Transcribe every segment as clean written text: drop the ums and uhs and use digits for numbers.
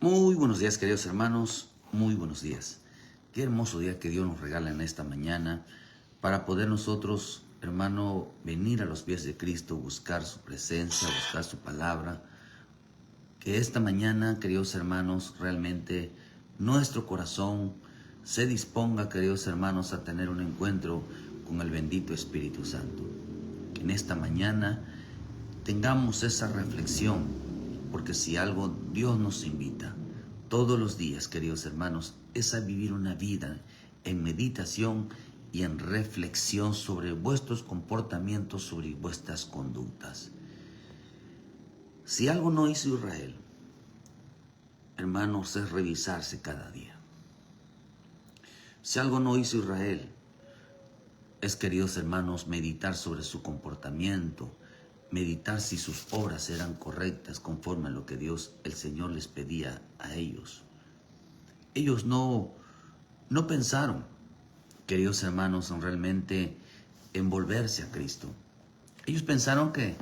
Muy buenos días, queridos hermanos, muy buenos días. Qué hermoso día que Dios nos regala en esta mañana para poder nosotros, hermano, venir a los pies de Cristo, buscar su presencia, buscar su palabra. Que esta mañana, queridos hermanos, realmente nuestro corazón se disponga, queridos hermanos, a tener un encuentro con el bendito Espíritu Santo. Que en esta mañana tengamos esa reflexión, porque si algo Dios nos invita todos los días, queridos hermanos, es a vivir una vida en meditación y en reflexión sobre vuestros comportamientos, sobre vuestras conductas. Si algo no hizo Israel, hermanos, es revisarse cada día. Si algo no hizo Israel, es, queridos hermanos, meditar sobre su comportamiento, meditar si sus obras eran correctas conforme a lo que Dios, el Señor, les pedía a ellos. Ellos no pensaron, queridos hermanos, en realmente en volverse a Cristo. Ellos pensaron que,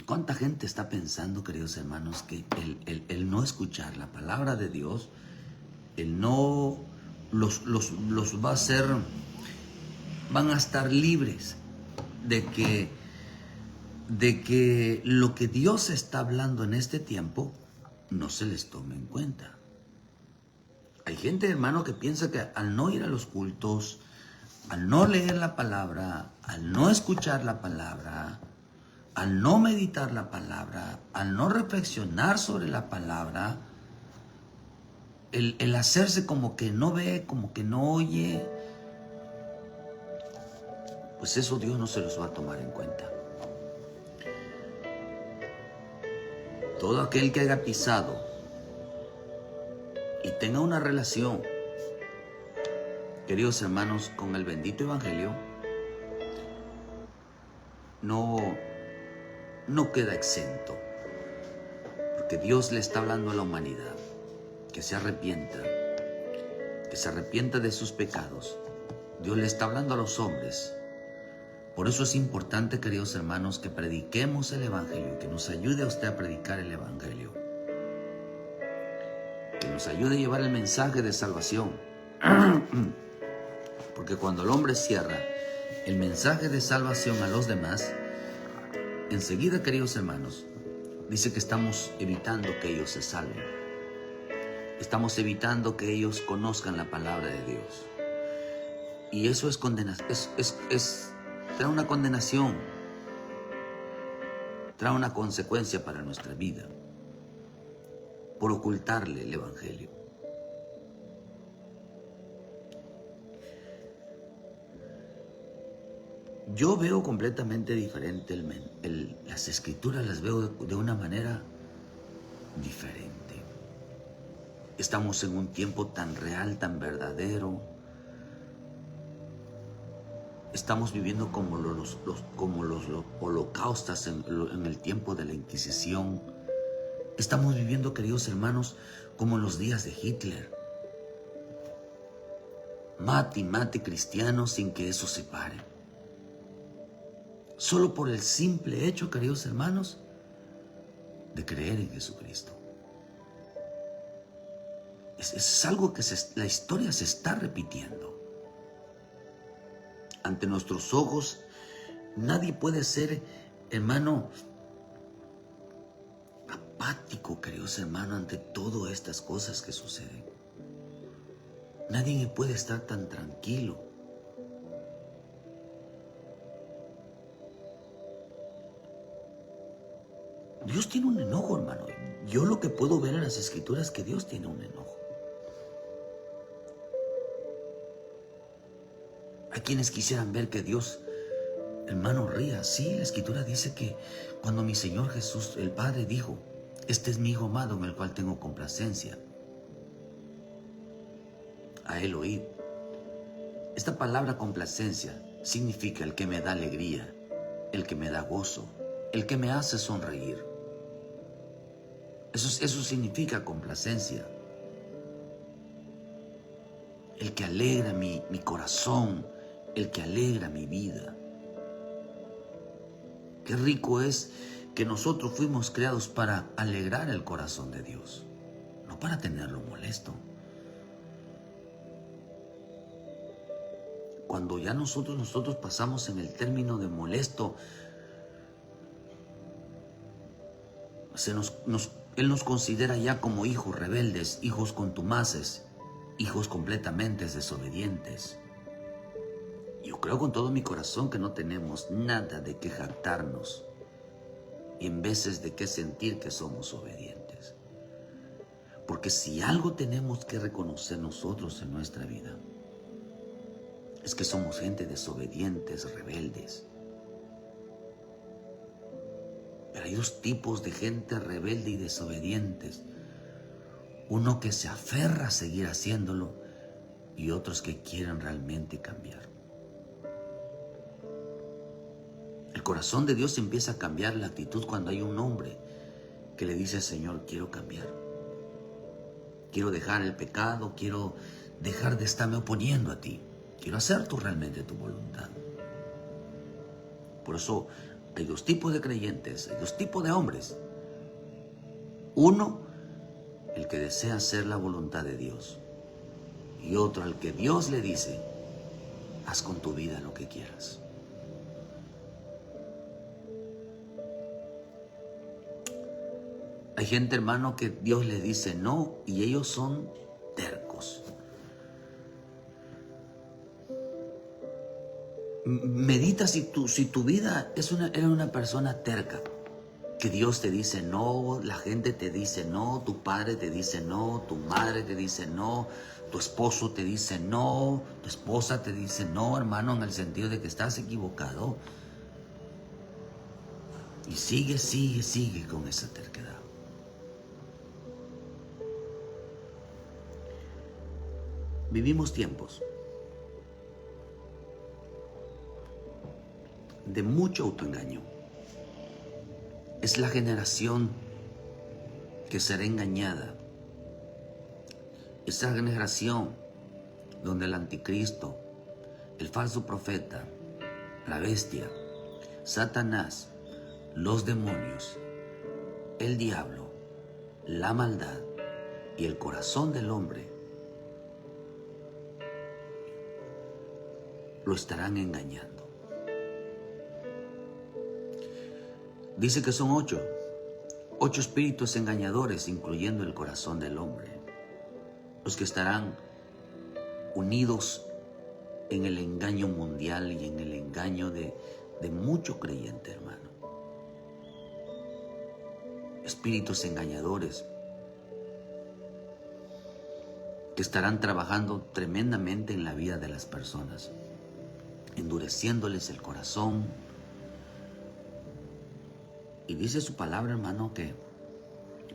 ¿cuánta gente está pensando, queridos hermanos, que el no escuchar la palabra de Dios, el no los va a hacer, van a estar libres de que lo que Dios está hablando en este tiempo no se les tome en cuenta? Hay gente, hermano, que piensa que al no ir a los cultos, al no leer la palabra, al no escuchar la palabra, al no meditar la palabra, al no reflexionar sobre la palabra, el hacerse como que no ve, como que no oye, pues eso Dios no se los va a tomar en cuenta. Todo aquel que haya pisado y tenga una relación, queridos hermanos, con el bendito Evangelio, no queda exento, porque Dios le está hablando a la humanidad que se arrepienta de sus pecados. Dios le está hablando a los hombres. Por eso es importante, queridos hermanos, que prediquemos el Evangelio, que nos ayude a usted a predicar el Evangelio, que nos ayude a llevar el mensaje de salvación. Porque cuando el hombre cierra el mensaje de salvación a los demás, enseguida, queridos hermanos, dice que estamos evitando que ellos se salven. Estamos evitando que ellos conozcan la palabra de Dios. Y eso es condenación, trae una condenación, trae una consecuencia para nuestra vida por ocultarle el Evangelio. Yo veo completamente diferente las escrituras, las veo de una manera diferente. Estamos en un tiempo tan real, tan verdadero. Estamos viviendo como los holocaustas en el tiempo de la Inquisición. Estamos viviendo, queridos hermanos, como en los días de Hitler. Mate cristianos sin que eso se pare. Solo por el simple hecho, queridos hermanos, de creer en Jesucristo. Es algo que la historia se está repitiendo. Ante nuestros ojos, nadie puede ser, hermano, apático, queridos hermanos, ante todas estas cosas que suceden. Nadie puede estar tan tranquilo. Dios tiene un enojo, hermano. Yo lo que puedo ver en las escrituras es que Dios tiene un enojo. Hay quienes quisieran ver que Dios, hermano, ría. Sí, la escritura dice que cuando mi Señor Jesús, el Padre, dijo: este es mi Hijo amado en el cual tengo complacencia, a Él oíd. Esta palabra complacencia significa el que me da alegría, el que me da gozo, el que me hace sonreír. Eso significa complacencia. El que alegra mi corazón, el que alegra mi vida. Qué rico es que nosotros fuimos creados para alegrar el corazón de Dios, no para tenerlo molesto. Cuando ya nosotros pasamos en el término de molesto, Él nos considera ya como hijos rebeldes, hijos contumaces, hijos completamente desobedientes. Yo creo con todo mi corazón que no tenemos nada de qué jactarnos y en veces de qué sentir que somos obedientes. Porque si algo tenemos que reconocer nosotros en nuestra vida, es que somos gente desobedientes, rebeldes. Pero hay dos tipos de gente rebelde y desobedientes. Uno que se aferra a seguir haciéndolo y otros que quieren realmente cambiar. El corazón de Dios empieza a cambiar la actitud cuando hay un hombre que le dice: Señor, quiero cambiar. Quiero dejar el pecado, quiero dejar de estarme oponiendo a ti. Quiero hacer realmente tu voluntad. Por eso hay dos tipos de creyentes, hay dos tipos de hombres. Uno, el que desea hacer la voluntad de Dios. Y otro, al que Dios le dice: haz con tu vida lo que quieras. Hay gente, hermano, que Dios le dice no y ellos son tercos. Medita si tu vida era una persona terca, que Dios te dice no, la gente te dice no, tu padre te dice no, tu madre te dice no, tu esposo te dice no, tu esposa te dice no, hermano, en el sentido de que estás equivocado. Y sigue con esa terquedad. Vivimos tiempos de mucho autoengaño. Es la generación que será engañada. Esa generación donde el anticristo, el falso profeta, la bestia, Satanás, los demonios, el diablo, la maldad y el corazón del hombre lo estarán engañando. Dice que son 8 espíritus engañadores, incluyendo el corazón del hombre, los que estarán unidos en el engaño mundial y en el engaño de mucho creyente, hermano. Espíritus engañadores que estarán trabajando tremendamente en la vida de las personas, endureciéndoles el corazón. Y dice su palabra, hermano, que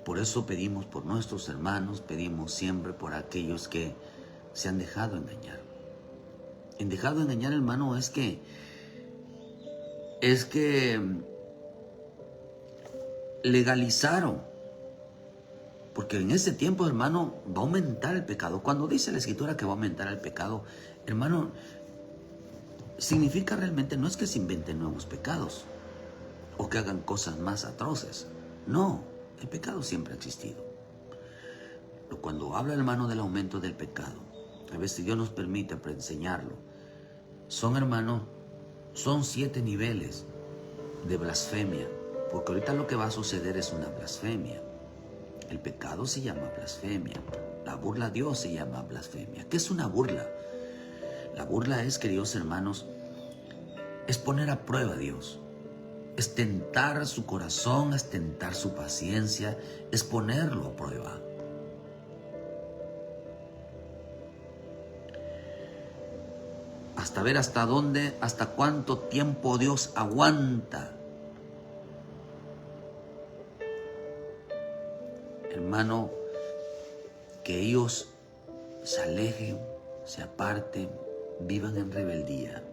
por eso pedimos por nuestros hermanos, pedimos siempre por aquellos que se han dejado engañar. En dejado engañar, hermano, es que legalizaron, porque en ese tiempo, hermano, va a aumentar el pecado. Cuando dice la Escritura que va a aumentar el pecado, hermano, significa realmente no es que se inventen nuevos pecados o que hagan cosas más atroces. No, el pecado siempre ha existido. Pero cuando habla, hermano, del aumento del pecado, a veces Dios nos permite para enseñarlo. Son 7 niveles de blasfemia, porque ahorita lo que va a suceder es una blasfemia. El pecado se llama blasfemia. La burla a Dios se llama blasfemia. ¿Qué es una burla? La burla es, queridos hermanos, es poner a prueba a Dios. Es tentar su corazón, es tentar su paciencia, es ponerlo a prueba. Hasta ver hasta dónde, hasta cuánto tiempo Dios aguanta. Hermano, que ellos se alejen, se aparten, vivan en rebeldía,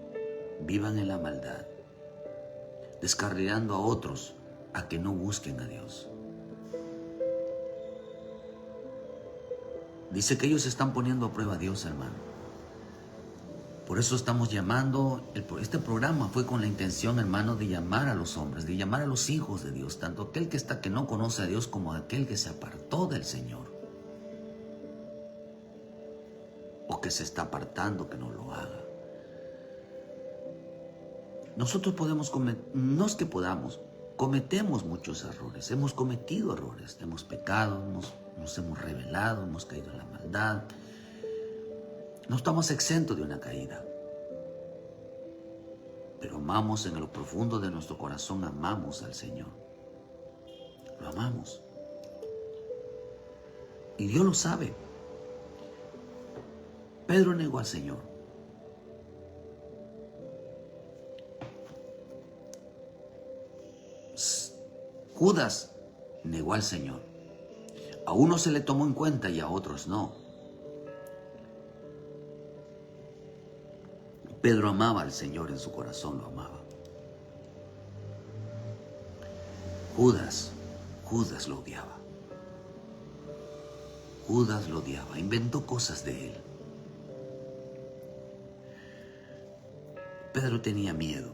vivan en la maldad, descarrilando a otros a que no busquen a Dios. Dice que ellos están poniendo a prueba a Dios, hermano. Por eso estamos llamando, este programa fue con la intención, hermano, de llamar a los hombres, de llamar a los hijos de Dios, tanto aquel que no conoce a Dios como aquel que se apartó del Señor, o que se está apartando, que no lo haga. Nosotros no es que podamos, cometemos muchos errores, hemos cometido errores, hemos pecado, nos hemos rebelado, hemos caído en la maldad. No estamos exentos de una caída, pero amamos en lo profundo de nuestro corazón, amamos al Señor, lo amamos. Y Dios lo sabe. Pedro negó al Señor. Judas negó al Señor. A unos se le tomó en cuenta y a otros no. Pedro amaba al Señor en su corazón, lo amaba. Judas lo odiaba. Judas lo odiaba, inventó cosas de él. Pedro tenía miedo.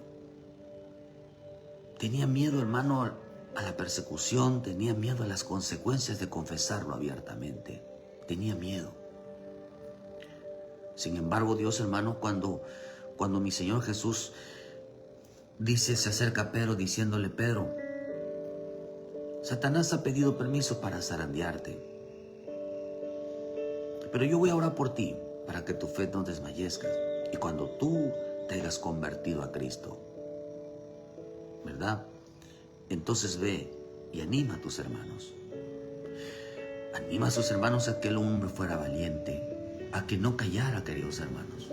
Tenía miedo, hermano, a la persecución, tenía miedo a las consecuencias de confesarlo abiertamente. Tenía miedo. Sin embargo, Dios, hermano, cuando mi Señor Jesús se acerca a Pedro diciéndole: Pedro, Satanás ha pedido permiso para zarandearte, pero yo voy a orar por ti para que tu fe no desmayezca. Y cuando tú te hayas convertido a Cristo, ¿verdad? Entonces ve y anima a tus hermanos. Anima a sus hermanos a que el hombre fuera valiente, a que no callara, queridos hermanos.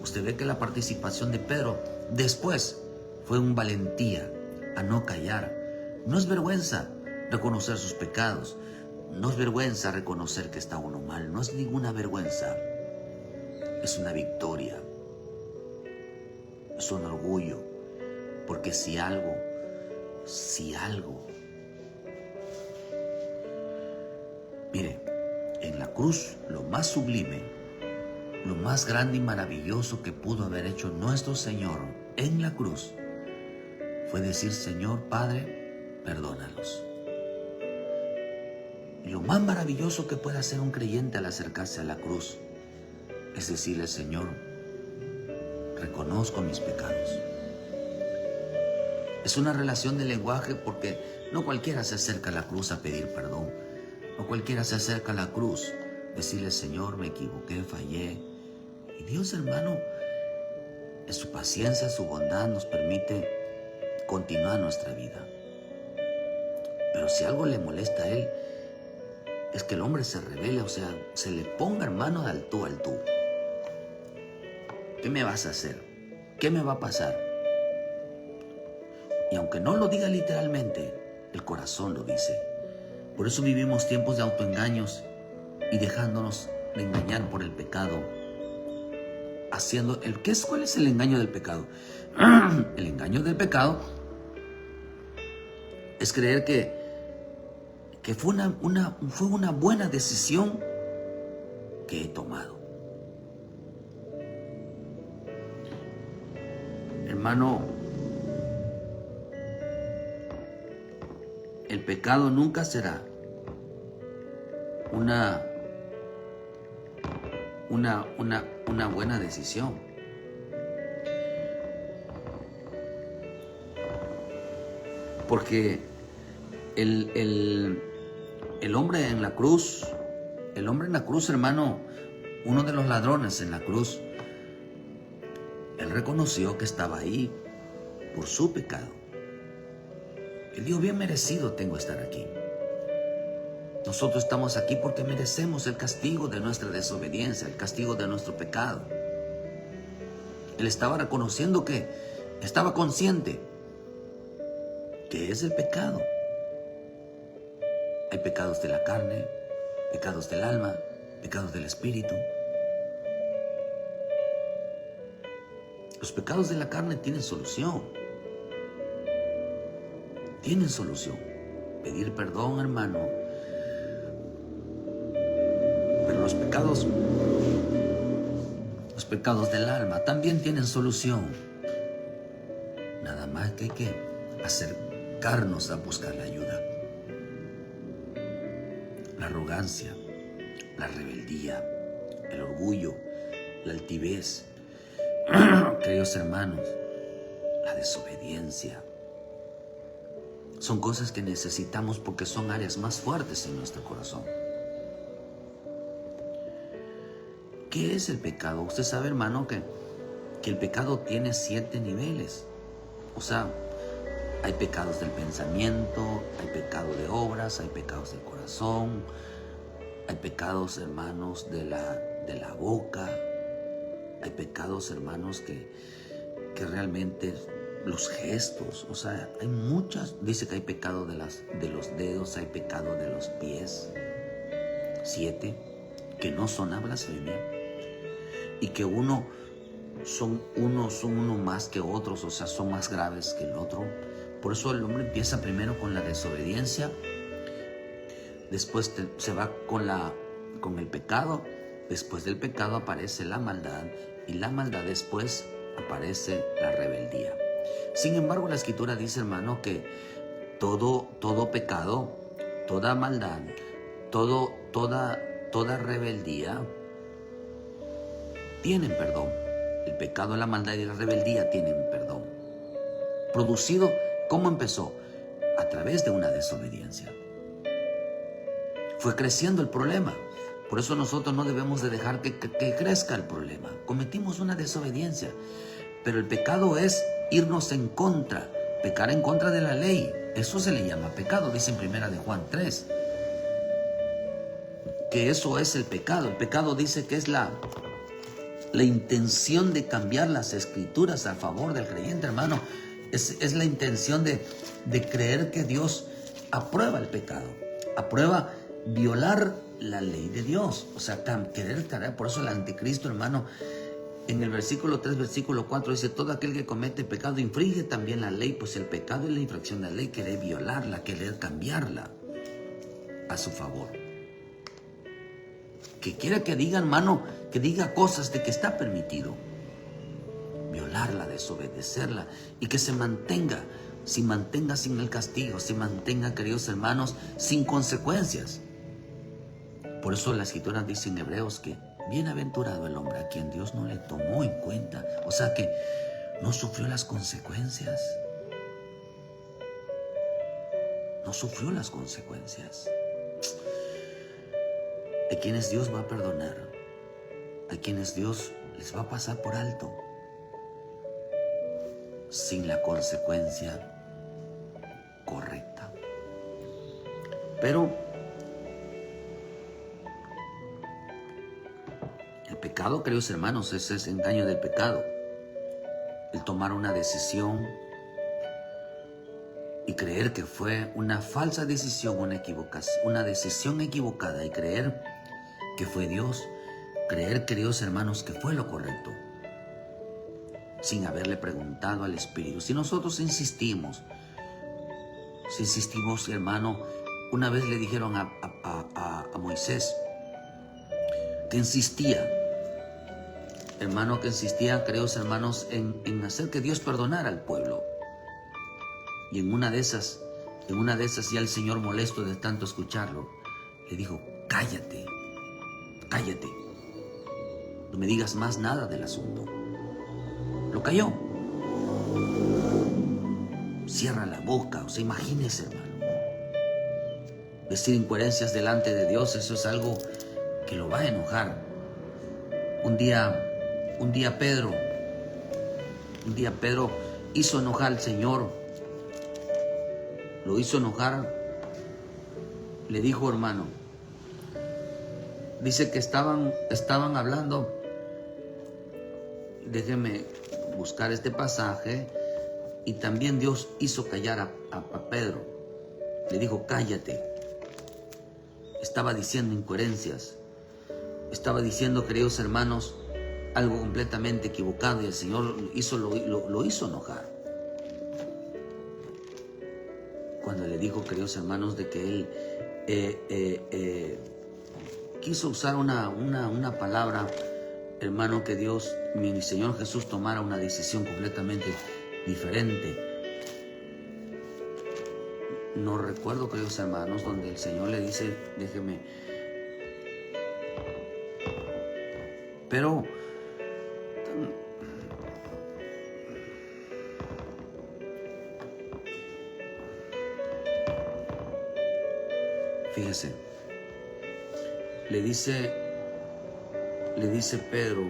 Usted ve que la participación de Pedro después fue un valentía a no callar. No es vergüenza reconocer sus pecados. No es vergüenza reconocer que está uno mal. No es ninguna vergüenza. Es una victoria. Es un orgullo. Porque si algo, mire, en la cruz, lo más sublime, lo más grande y maravilloso que pudo haber hecho nuestro Señor en la cruz fue decir: Señor, Padre, perdónalos. Y lo más maravilloso que puede hacer un creyente al acercarse a la cruz es decirle: Señor, reconozco mis pecados. Es una relación de lenguaje, porque no cualquiera se acerca a la cruz a pedir perdón. No cualquiera se acerca a la cruz a decirle: Señor, me equivoqué, fallé. Y Dios, hermano, en su paciencia, su bondad, nos permite continuar nuestra vida. Pero si algo le molesta a Él, es que el hombre se rebele, o sea, se le ponga, hermano, de al tú al tú. ¿Qué me vas a hacer? ¿Qué me va a pasar? Y aunque no lo diga literalmente, el corazón lo dice. Por eso vivimos tiempos de autoengaños y dejándonos de engañar por el pecado. ¿Cuál es el engaño del pecado? El engaño del pecado es creer que fue una buena decisión que he tomado. Hermano, el pecado nunca será una buena decisión. Porque el hombre en la cruz, hermano, uno de los ladrones en la cruz, él reconoció que estaba ahí por su pecado. Él dijo: bien merecido tengo estar aquí. Nosotros estamos aquí porque merecemos el castigo de nuestra desobediencia, el castigo de nuestro pecado. Él estaba reconociendo que estaba consciente que es el pecado. Hay pecados de la carne, pecados del alma, pecados del espíritu. Los pecados de la carne tienen solución. Tienen solución. Pedir perdón, hermano. Pero los pecados Los pecados del alma también tienen solución. Nada más que hay que acercarnos a buscar la ayuda. La arrogancia, la rebeldía, el orgullo, la altivez, queridos hermanos, la desobediencia. Son cosas que necesitamos porque son áreas más fuertes en nuestro corazón. ¿Qué es el pecado? Usted sabe, hermano, que el pecado tiene 7 niveles. O sea, hay pecados del pensamiento, hay pecado de obras, hay pecados del corazón, hay pecados, hermanos, de la boca, hay pecados, hermanos, que realmente los gestos, o sea, hay muchas. Dice que hay pecado de los dedos, hay pecado de los pies, 7, que no son a blasfemia, y que uno son uno más que otros, o sea, son más graves que el otro. Por eso el hombre empieza primero con la desobediencia, después se va con el pecado, después del pecado aparece la maldad, y la maldad después aparece la rebeldía. Sin embargo, la Escritura dice, hermano, que todo pecado, toda maldad, toda rebeldía tienen perdón. El pecado, la maldad y la rebeldía tienen perdón. Producido, ¿cómo empezó? A través de una desobediencia. Fue creciendo el problema. Por eso nosotros no debemos de dejar que crezca el problema. Cometimos una desobediencia. Pero el pecado es irnos en contra, pecar en contra de la ley. Eso se le llama pecado, dice en 1 de Juan 3. Que eso es el pecado. El pecado dice que es la intención de cambiar las escrituras a favor del creyente, hermano. Es la intención de creer que Dios aprueba el pecado, aprueba violar la ley de Dios. O sea, querer cargar. Por eso el anticristo, hermano, en el versículo 3, versículo 4 dice: todo aquel que comete pecado infringe también la ley, pues el pecado es la infracción de la ley, querer violarla, querer cambiarla a su favor. Que quiera que diga, hermano, que diga cosas de que está permitido, violarla, desobedecerla, y que se mantenga sin el castigo, se mantenga, queridos hermanos, sin consecuencias. Por eso la Escritura dice en Hebreos que bienaventurado el hombre a quien Dios no le tomó en cuenta, o sea que no sufrió las consecuencias. No sufrió las consecuencias. Hay quienes Dios va a perdonar, hay quienes Dios les va a pasar por alto, sin la consecuencia correcta. Pero el pecado, queridos hermanos, ese es el engaño del pecado. El tomar una decisión y creer que fue una falsa decisión, una decisión equivocada, y creer que fue Dios, creer, queridos hermanos, que fue lo correcto, sin haberle preguntado al Espíritu. Si nosotros insistimos, hermano, una vez le dijeron a Moisés que insistía, hermano, queridos hermanos, en hacer que Dios perdonara al pueblo. Y en una de esas ya el Señor, molesto de tanto escucharlo, le dijo: cállate, no me digas más nada del asunto. Lo calló. Cierra la boca. O sea, imagínese, hermano, decir incoherencias delante de Dios, eso es algo que lo va a enojar. Un día Pedro hizo enojar al Señor. Lo hizo enojar. Le dijo, hermano, dice que estaban hablando. Déjeme buscar este pasaje. Y también Dios hizo callar a Pedro. Le dijo: cállate. Estaba diciendo incoherencias. Estaba diciendo, queridos hermanos, algo completamente equivocado, y el Señor lo hizo enojar. Cuando le dijo, queridos hermanos, de que él quiso usar una palabra hermano, que Dios, mi Señor Jesús, tomara una decisión completamente diferente. No recuerdo, queridos hermanos, donde el Señor le dice, déjeme. Pero fíjese, le dice Pedro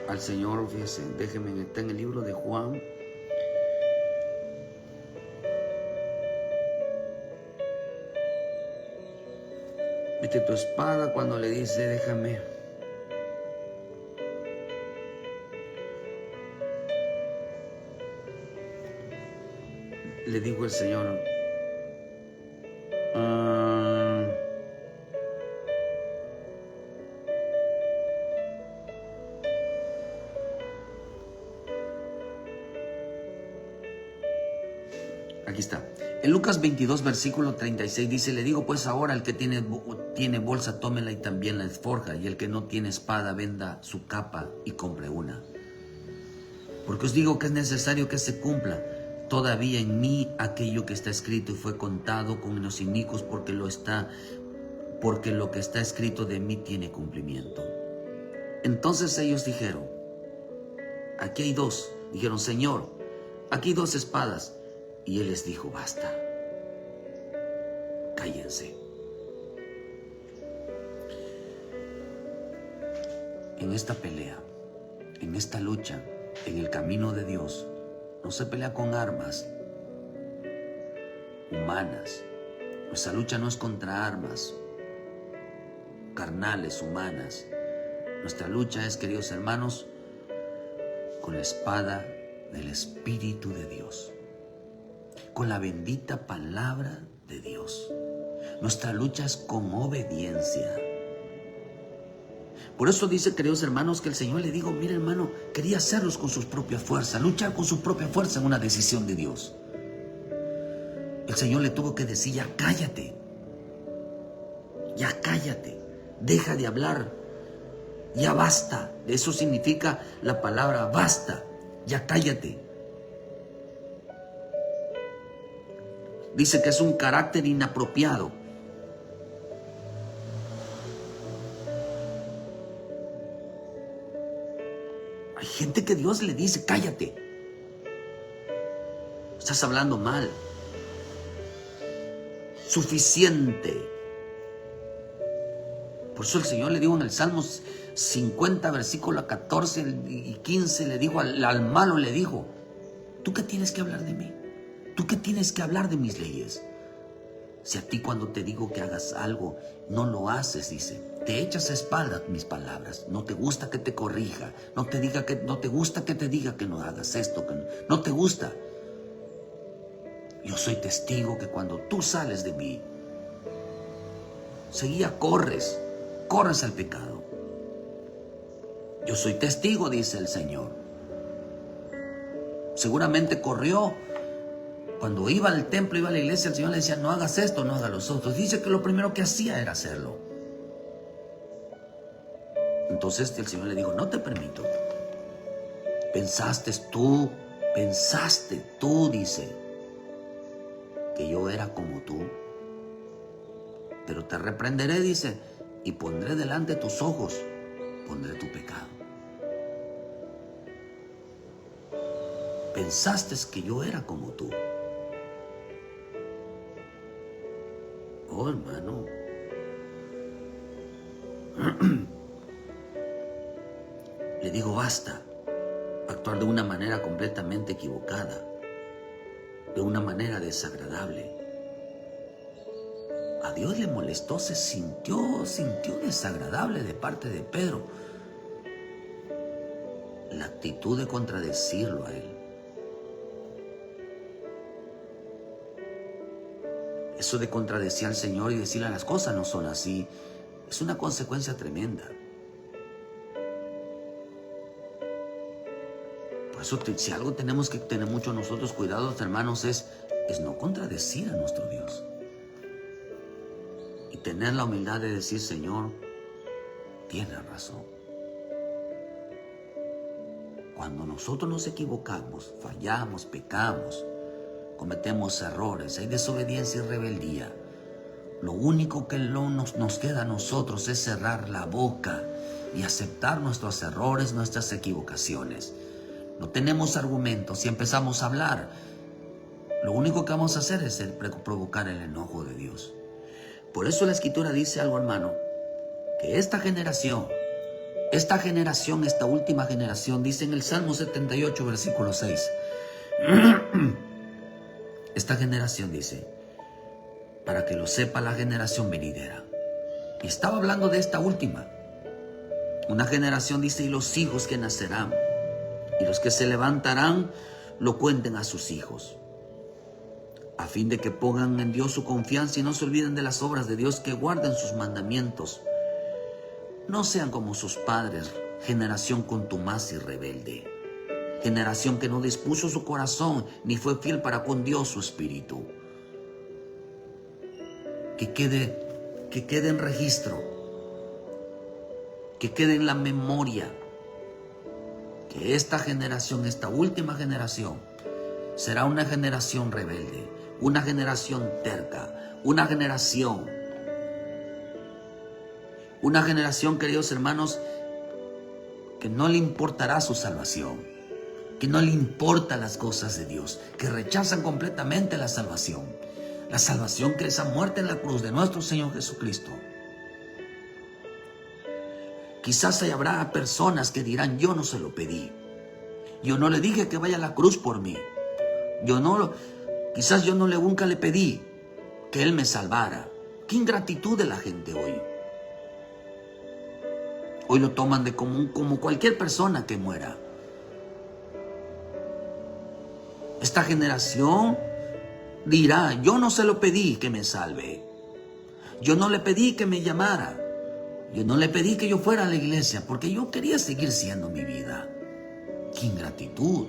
al Señor, fíjese, déjeme, está en el libro de Juan. Mete tu espada cuando le dice, déjame. Le dijo el Señor, aquí está. En Lucas 22, versículo 36 dice, le digo pues ahora, el que tiene bolsa, tómela y también la esforja, y el que no tiene espada, venda su capa y compre una. Porque os digo que es necesario que se cumpla todavía en mí aquello que está escrito, y fue contado con los inicuos, porque lo que está escrito de mí tiene cumplimiento. Entonces ellos dijeron, aquí hay dos. Dijeron, Señor, aquí hay 2 espadas. Y él les dijo, basta, cállense. En esta pelea, en esta lucha, en el camino de Dios, no se pelea con armas humanas. Nuestra lucha no es contra armas carnales, humanas. Nuestra lucha es, queridos hermanos, con la espada del Espíritu de Dios, con la bendita palabra de Dios. Nuestra lucha es con obediencia. Por eso dice, queridos hermanos, que el Señor le dijo, mira hermano, quería hacerlos con sus propias fuerzas, luchar con su propia fuerza en una decisión de Dios. El Señor le tuvo que decir, ya cállate, deja de hablar, ya basta. Eso significa la palabra basta, ya cállate. Dice que es un carácter inapropiado. Hay gente que Dios le dice, cállate. Estás hablando mal. Suficiente. Por eso el Señor le dijo en el Salmo 50, versículo 14 y 15, le dijo al malo, le dijo, ¿tú qué tienes que hablar de mí? ¿Tú qué tienes que hablar de mis leyes? Si a ti cuando te digo que hagas algo, no lo haces, dice, te echas a espaldas mis palabras, no te gusta que te corrija, no te gusta que te diga que no hagas esto, que no te gusta. Yo soy testigo que cuando tú sales de mí, seguía corres al pecado. Yo soy testigo, dice el Señor. Seguramente corrió. Cuando iba al templo, iba a la iglesia, el Señor le decía, no hagas esto, no hagas los otros. Dice que lo primero que hacía era hacerlo. Entonces el Señor le dijo, no te permito. Pensaste tú, dice, que yo era como tú. Pero te reprenderé, dice, y pondré delante de tus ojos, pondré tu pecado. Pensaste que yo era como tú. Oh, hermano. Le digo, basta. Actuar de una manera completamente equivocada. De una manera desagradable. A Dios le molestó, se sintió desagradable de parte de Pedro. La actitud de contradecirlo a él. Eso de contradecir al Señor y decirle las cosas no son así, es una consecuencia tremenda. Por eso, si algo tenemos que tener mucho nosotros cuidados, hermanos, es no contradecir a nuestro Dios. Y tener la humildad de decir, Señor, tiene razón. Cuando nosotros nos equivocamos, fallamos, pecamos, cometemos errores, hay desobediencia y rebeldía, lo único que nos queda a nosotros es cerrar la boca y aceptar nuestros errores, nuestras equivocaciones. No tenemos argumentos y empezamos a hablar. Lo único que vamos a hacer es provocar el enojo de Dios. Por eso la Escritura dice algo, hermano, que esta generación, esta última generación, dice en el Salmo 78, versículo 6. Esta generación dice, para que lo sepa la generación venidera. Y estaba hablando de esta última. Una generación dice, y los hijos que nacerán, y los que se levantarán, lo cuenten a sus hijos, a fin de que pongan en Dios su confianza y no se olviden de las obras de Dios, que guarden sus mandamientos. No sean como sus padres, generación contumaz y rebelde, generación que no dispuso su corazón ni fue fiel para con Dios su espíritu. Que quede en registro, que quede en la memoria, que esta generación, esta última generación, será una generación rebelde, una generación terca, una generación, queridos hermanos, que no le importará su salvación, que no le importan las cosas de Dios, que rechazan completamente la salvación que es la muerte en la cruz de nuestro Señor Jesucristo. Quizás habrá personas que dirán, yo no se lo pedí, yo no le dije que vaya a la cruz por mí, quizás yo nunca le pedí que Él me salvara. Qué ingratitud de la gente hoy. Hoy lo toman de común como cualquier persona que muera. Esta generación dirá, yo no se lo pedí que me salve. Yo no le pedí que me llamara. Yo no le pedí que yo fuera a la iglesia porque yo quería seguir siendo mi vida. Qué ingratitud,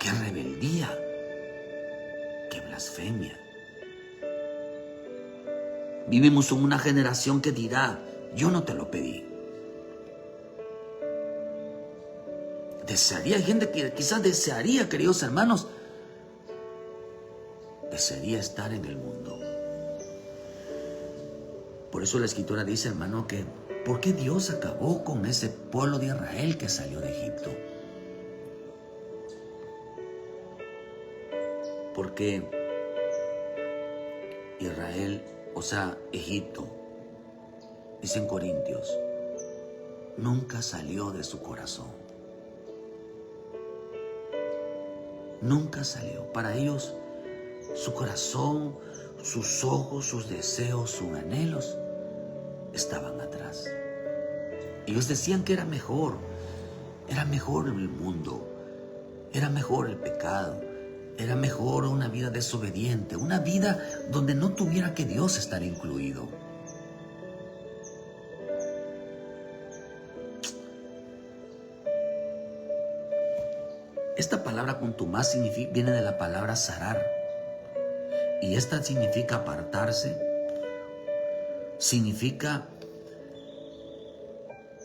qué rebeldía, qué blasfemia. Vivimos en una generación que dirá, yo no te lo pedí. Hay gente que quizás desearía, queridos hermanos, desearía estar en el mundo. Por eso la Escritura dice, hermano, que ¿por qué Dios acabó con ese pueblo de Israel que salió de Egipto? Porque Egipto, dicen Corintios, nunca salió de su corazón. Nunca salió. Para ellos, su corazón, sus ojos, sus deseos, sus anhelos estaban atrás. Ellos decían que era mejor el mundo, era mejor el pecado, era mejor una vida desobediente, una vida donde no tuviera que Dios estar incluido. Esta palabra contumaz viene de la palabra zarar, y esta significa apartarse, significa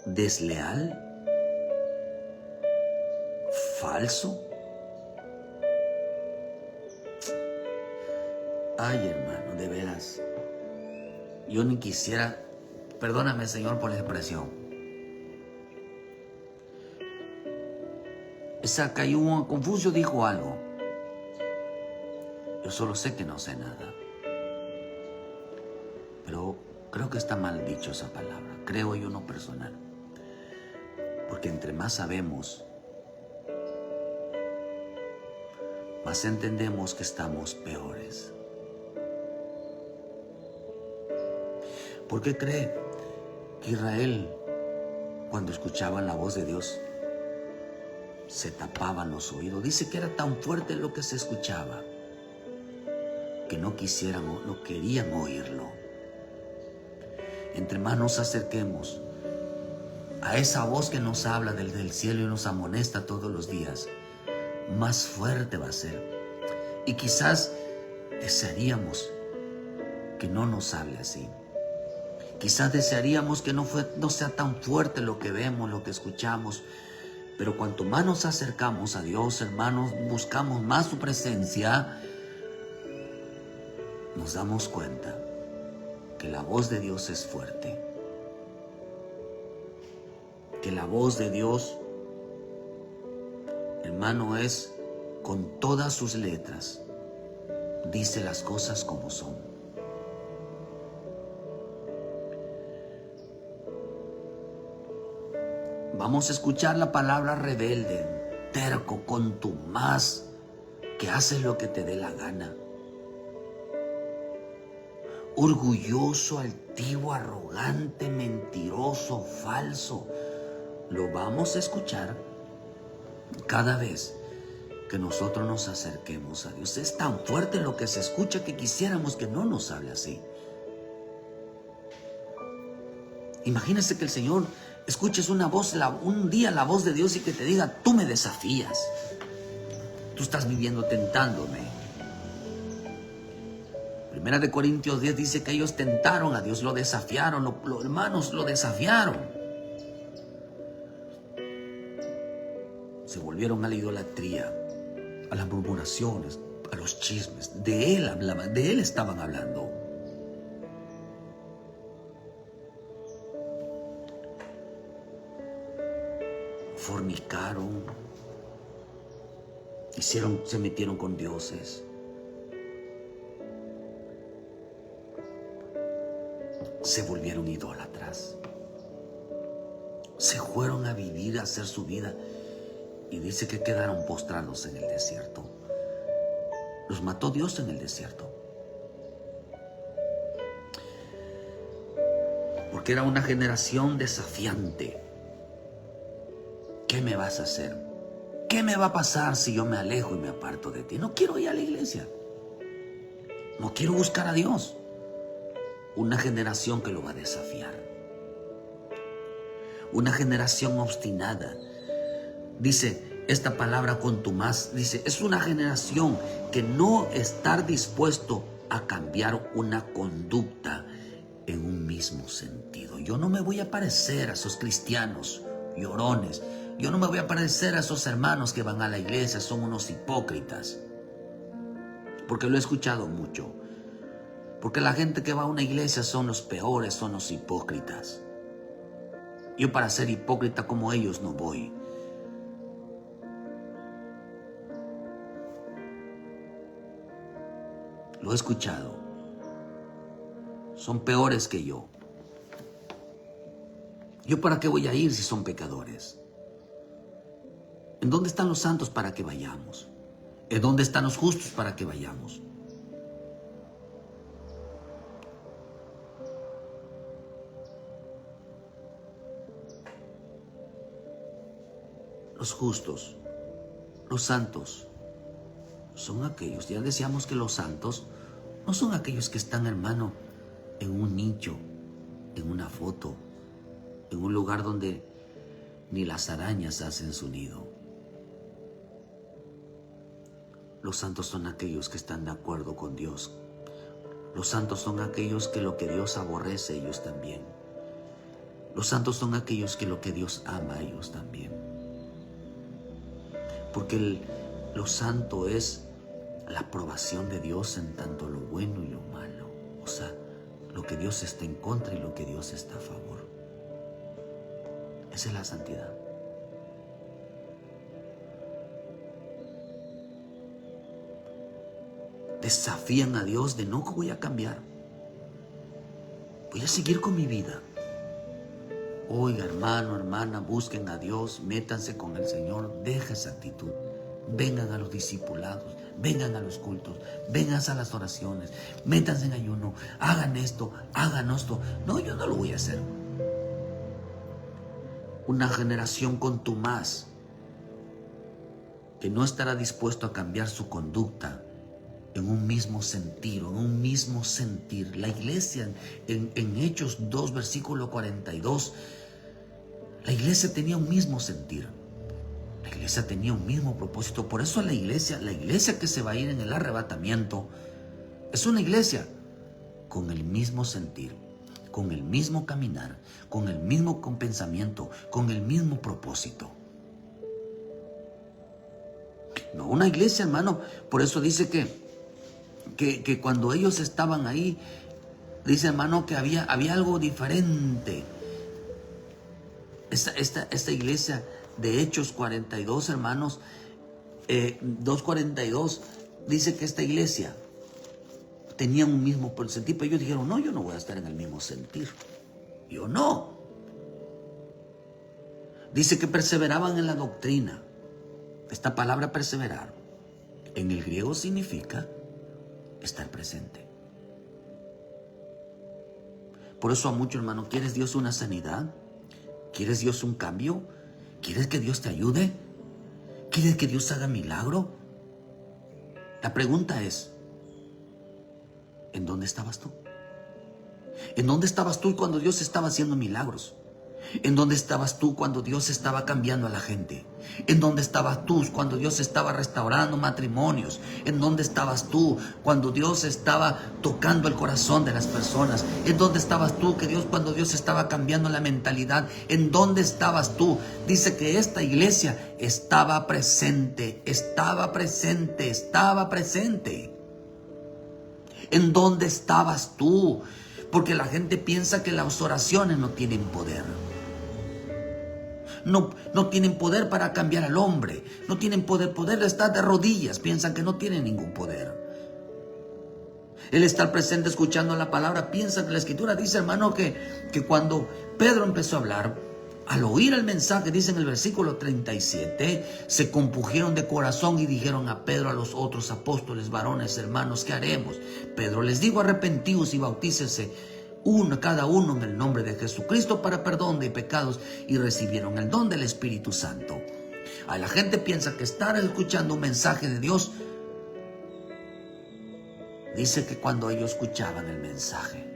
desleal, falso. Ay, hermano, de veras, yo ni quisiera, perdóname, Señor, por la expresión. Confucio dijo algo. Yo solo sé que no sé nada. Pero creo que está mal dicho esa palabra. Creo yo, no personal. Porque entre más sabemos, más entendemos que estamos peores. ¿Por qué cree que Israel, cuando escuchaban la voz de Dios, se tapaban los oídos? Dice que era tan fuerte lo que se escuchaba que no querían oírlo. Entre más nos acerquemos a esa voz que nos habla del cielo y nos amonesta todos los días, más fuerte va a ser. Y quizás desearíamos que no nos hable así. Quizás desearíamos que no sea tan fuerte lo que vemos, lo que escuchamos, pero cuanto más nos acercamos a Dios, hermanos, buscamos más su presencia, nos damos cuenta que la voz de Dios es fuerte, que la voz de Dios, hermano, es con todas sus letras, dice las cosas como son. Vamos a escuchar la palabra rebelde, terco, contumaz, que haces lo que te dé la gana. Orgulloso, altivo, arrogante, mentiroso, falso. Lo vamos a escuchar cada vez que nosotros nos acerquemos a Dios. Es tan fuerte lo que se escucha que quisiéramos que no nos hable así. Imagínese que el Señor escuches una voz, un día la voz de Dios y que te diga: tú me desafías, tú estás viviendo tentándome. Primera de Corintios 10 dice que ellos tentaron a Dios, lo desafiaron, hermanos, lo desafiaron. Se volvieron a la idolatría, a las murmuraciones, a los chismes. De él hablaban, de él estaban hablando. Fornicaron, se metieron con dioses. Se volvieron idólatras. Se fueron a vivir, a hacer su vida. Y dice que quedaron postrados en el desierto. Los mató Dios en el desierto. Porque era una generación desafiante. ¿Qué me vas a hacer? ¿Qué me va a pasar si yo me alejo y me aparto de ti? No quiero ir a la iglesia. No quiero buscar a Dios. Una generación que lo va a desafiar. Una generación obstinada. Dice esta palabra contumaz, dice, es una generación que no está dispuesto a cambiar una conducta en un mismo sentido. Yo no me voy a parecer a esos cristianos llorones. Yo no me voy a parecer a esos hermanos que van a la iglesia, son unos hipócritas. Porque lo he escuchado mucho. Porque la gente que va a una iglesia son los peores, son los hipócritas. Yo para ser hipócrita como ellos no voy. Lo he escuchado. Son peores que yo. ¿Yo para qué voy a ir si son pecadores? ¿En dónde están los santos para que vayamos? ¿En dónde están los justos para que vayamos? Los justos, los santos, son aquellos, ya decíamos que los santos no son aquellos que están, hermano, en un nicho, en una foto, en un lugar donde ni las arañas hacen su nido. Los santos son aquellos que están de acuerdo con Dios. Los santos son aquellos que lo que Dios aborrece, ellos también. Los santos son aquellos que lo que Dios ama, ellos también. Porque lo santo es la aprobación de Dios en tanto lo bueno y lo malo. O sea, lo que Dios está en contra y lo que Dios está a favor. Esa es la santidad. Desafían a Dios de no, que voy a cambiar. Voy a seguir con mi vida. Oiga, hermano, hermana, busquen a Dios, métanse con el Señor, deja esa actitud. Vengan a los discipulados, vengan a los cultos, vengan a las oraciones, métanse en ayuno, hagan esto, hagan esto. No, yo no lo voy a hacer. Una generación contumaz que no estará dispuesto a cambiar su conducta en un mismo sentido, en un mismo sentir. La iglesia, en Hechos 2, versículo 42, la iglesia tenía un mismo sentir. La iglesia tenía un mismo propósito. Por eso la iglesia que se va a ir en el arrebatamiento, es una iglesia con el mismo sentir. con el mismo caminar, con el mismo pensamiento, con el mismo propósito. No, una iglesia, hermano, por eso dice que cuando ellos estaban ahí, dice, hermano, que había algo diferente. Esta iglesia de Hechos 42, hermanos, 2:42, dice que esta iglesia tenía un mismo sentir, pero ellos dijeron, no, yo no voy a estar en el mismo sentir. Yo no. Dice que perseveraban en la doctrina. Esta palabra perseverar en el griego significa estar presente. Por eso a muchos, hermanos, ¿quieres Dios una sanidad? ¿Quieres Dios un cambio? ¿Quieres que Dios te ayude? ¿Quieres que Dios haga milagro? La pregunta es, ¿en dónde estabas tú? ¿En dónde estabas tú cuando Dios estaba haciendo milagros? ¿En dónde estabas tú cuando Dios estaba cambiando a la gente? ¿En dónde estabas tú cuando Dios estaba restaurando matrimonios? ¿En dónde estabas tú cuando Dios estaba tocando el corazón de las personas? ¿En dónde estabas tú cuando Dios estaba cambiando la mentalidad? ¿En dónde estabas tú? Dice que esta iglesia estaba presente, estaba presente, estaba presente. ¿En dónde estabas tú? Porque la gente piensa que las oraciones no tienen poder. No tienen poder para cambiar al hombre. No tienen poder de estar de rodillas. Piensan que no tienen ningún poder. El estar presente escuchando la palabra. Piensan que la Escritura dice, hermano, que cuando Pedro empezó a hablar, al oír el mensaje, dice en el versículo 37, se compungieron de corazón y dijeron a Pedro, a los otros apóstoles, varones, hermanos, ¿qué haremos? Pedro les dijo, arrepentíos y bautícense cada uno en el nombre de Jesucristo para perdón de pecados, y recibieron el don del Espíritu Santo. La gente piensa que estar escuchando un mensaje de Dios, dice que cuando ellos escuchaban el mensaje,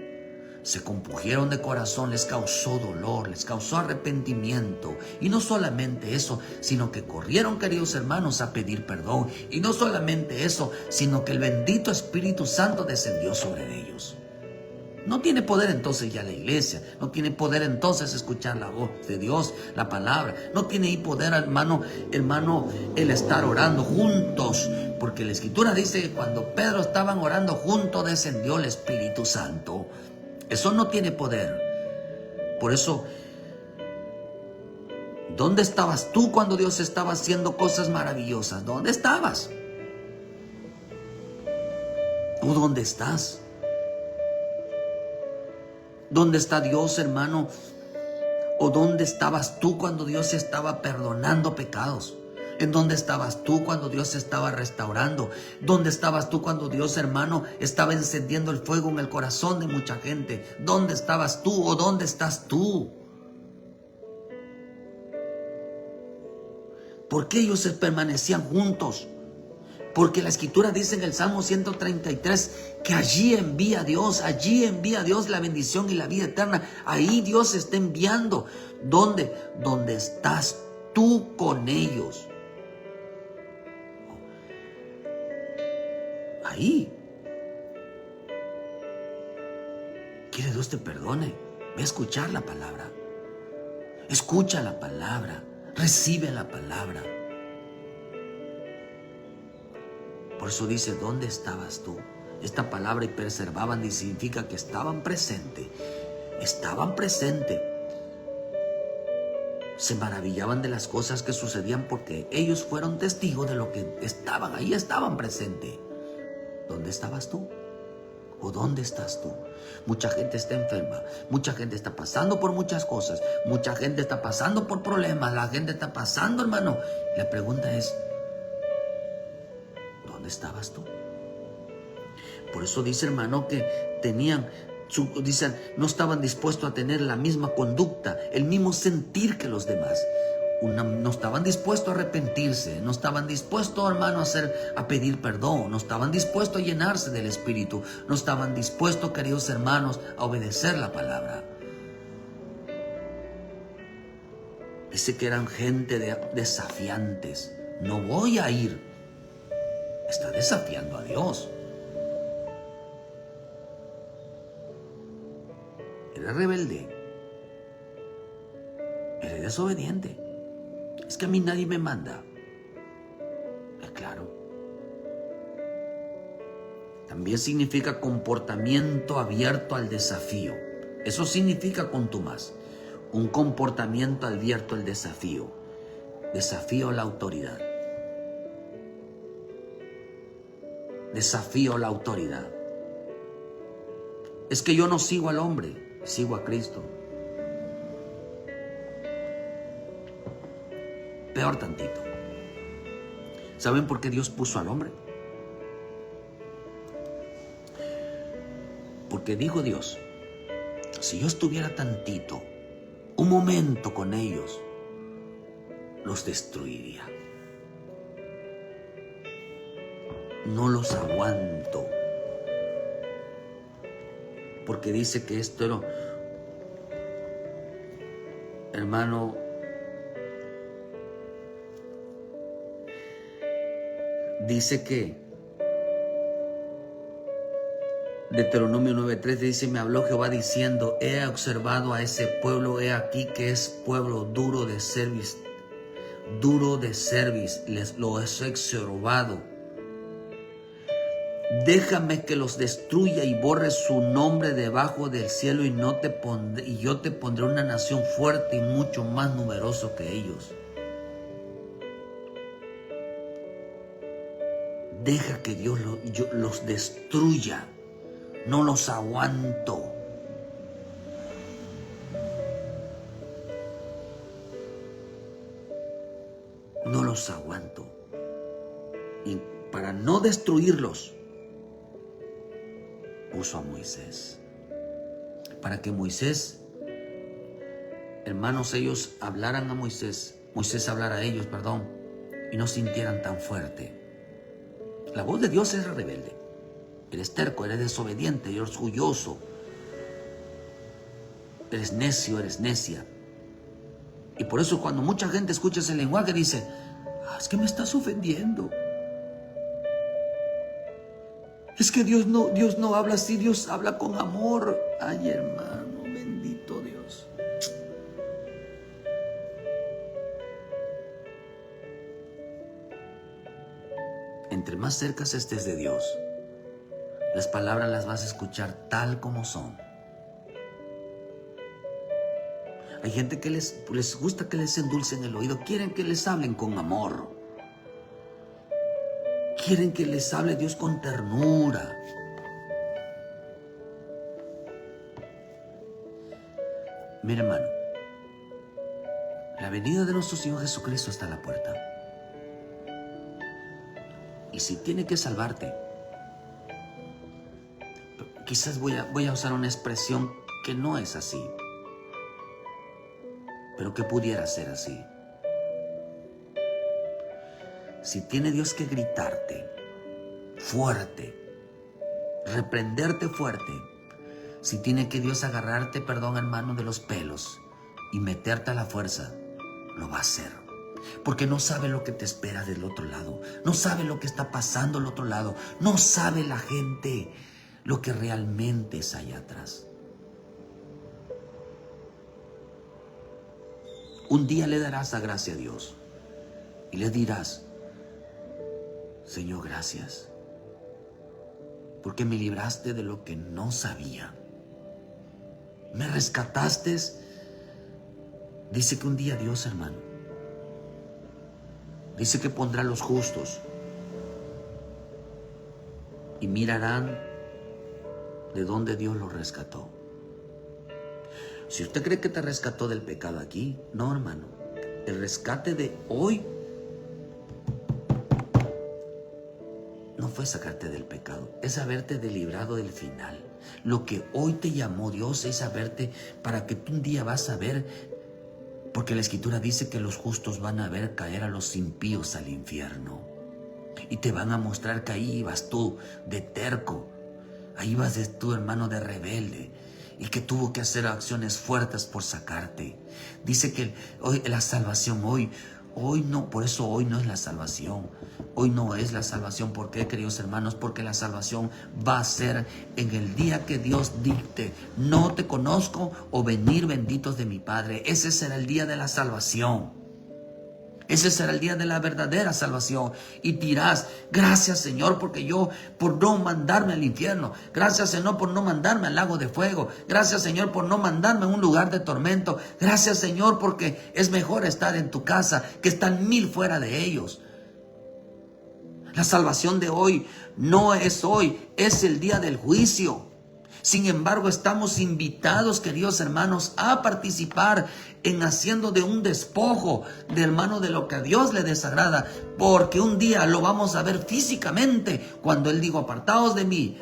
se compungieron de corazón, les causó dolor, les causó arrepentimiento. Y no solamente eso, sino que corrieron, queridos hermanos, a pedir perdón. Y no solamente eso, sino que el bendito Espíritu Santo descendió sobre ellos. No tiene poder entonces ya la iglesia, no tiene poder entonces escuchar la voz de Dios, la palabra, no tiene poder, hermano, el estar orando juntos, porque la Escritura dice que cuando Pedro estaban orando juntos descendió el Espíritu Santo. Eso no tiene poder. Por eso, ¿dónde estabas tú cuando Dios estaba haciendo cosas maravillosas? ¿Dónde estabas? ¿Tú dónde estás? ¿Dónde está Dios, hermano? ¿O dónde estabas tú cuando Dios estaba perdonando pecados? ¿En dónde estabas tú cuando Dios estaba restaurando? ¿Dónde estabas tú cuando Dios, hermano, estaba encendiendo el fuego en el corazón de mucha gente? ¿Dónde estabas tú o dónde estás tú? ¿Por qué ellos permanecían juntos? Porque la Escritura dice en el Salmo 133 que allí envía Dios la bendición y la vida eterna. Ahí Dios está enviando. ¿Dónde? ¿Dónde estás tú con ellos? Ahí. ¿Quiere Dios te perdone? Ve a escuchar la palabra. Escucha la palabra. Recibe la palabra. Por eso dice, ¿dónde estabas tú? Esta palabra, y perseveraban, significa que estaban presentes. Estaban presentes. Se maravillaban de las cosas que sucedían porque ellos fueron testigos de lo que estaban. Ahí estaban presentes. ¿Dónde estabas tú? ¿O dónde estás tú? Mucha gente está enferma. Mucha gente está pasando por muchas cosas. Mucha gente está pasando por problemas. La gente está pasando, hermano. La pregunta es, ¿dónde estabas tú? Por eso dice, hermano, que dicen, no estaban dispuestos a tener la misma conducta, el mismo sentir que los demás. No estaban dispuestos a arrepentirse, no estaban dispuestos, hermano, a pedir perdón, no estaban dispuestos a llenarse del Espíritu, no estaban dispuestos, queridos hermanos, a obedecer la palabra. Dice que eran gente desafiantes. No voy a ir. Está desafiando a Dios. eres rebelde, eres desobediente. Es que a mí nadie me manda. Es claro. También significa comportamiento abierto al desafío. Eso significa contumaz. Un comportamiento abierto al desafío. Desafío a la autoridad. Desafío a la autoridad. Es que yo no sigo al hombre, sigo a Cristo. Peor tantito. ¿Saben por qué Dios puso al hombre? Porque dijo Dios, si yo estuviera tantito, un momento con ellos, los destruiría. No los aguanto. Porque dice que esto era, hermano, dice que Deuteronomio 9:3 dice, me habló Jehová diciendo, he observado a ese pueblo, he aquí que es pueblo duro de cerviz, lo he observado. Déjame que los destruya y borre su nombre debajo del cielo y yo te pondré una nación fuerte y mucho más numeroso que ellos. Deja que Dios los destruya. No los aguanto. No los aguanto. Y para no destruirlos, puso a Moisés. Para que Moisés, hermanos, ellos hablaran a Moisés hablara a ellos, y no sintieran tan fuerte. La voz de Dios es rebelde. Eres terco, eres desobediente, eres orgulloso, eres necio, eres necia. Y por eso cuando mucha gente escucha ese lenguaje dice, es que me estás ofendiendo. Es que Dios no habla así, Dios habla con amor. Ay, hermano, bendito Dios. Entre más cerca estés de Dios, las palabras las vas a escuchar tal como son. Hay gente que les gusta que les endulcen el oído, quieren que les hablen con amor. Quieren que les hable Dios con ternura. Mira, hermano, la venida de nuestro Señor Jesucristo está a la puerta. Y si tiene que salvarte, quizás voy a usar una expresión que no es así, pero que pudiera ser así. Si tiene Dios que gritarte fuerte, reprenderte fuerte, si tiene que Dios agarrarte, hermano, de los pelos y meterte a la fuerza, lo va a hacer. Porque no sabe lo que te espera del otro lado. No sabe lo que está pasando al otro lado. No sabe la gente lo que realmente es allá atrás. Un día le darás la gracia a Dios y le dirás, Señor, gracias, porque me libraste de lo que no sabía. Me rescataste. Dice que un día Dios, hermano, dice que pondrá a los justos y mirarán de dónde Dios los rescató. Si usted cree que te rescató del pecado aquí, no, hermano. El rescate de hoy no fue sacarte del pecado, es haberte librado del final. Lo que hoy te llamó Dios es haberte para que tú un día vas a ver, porque la Escritura dice que los justos van a ver caer a los impíos al infierno. Y te van a mostrar que ahí ibas tú de terco, ahí ibas tú, hermano, de rebelde, y que tuvo que hacer acciones fuertes por sacarte. Dice que hoy la salvación, hoy Hoy no, por eso hoy no es la salvación. Hoy no es la salvación. ¿Por qué, queridos hermanos? Porque la salvación va a ser en el día que Dios dicte: no te conozco, o venir benditos de mi Padre. Ese será el día de la salvación. Ese será el día de la verdadera salvación. Y dirás: gracias, Señor, porque yo, por no mandarme al infierno. Gracias, Señor, por no mandarme al lago de fuego. Gracias, Señor, por no mandarme a un lugar de tormento. Gracias, Señor, porque es mejor estar en tu casa que estar 1000 fuera de ellos. La salvación de hoy no es hoy, es el día del juicio. Sin embargo, estamos invitados, queridos hermanos, a participar en haciendo de un despojo de hermano de lo que a Dios le desagrada, porque un día lo vamos a ver físicamente cuando Él dijo: apartaos de mí,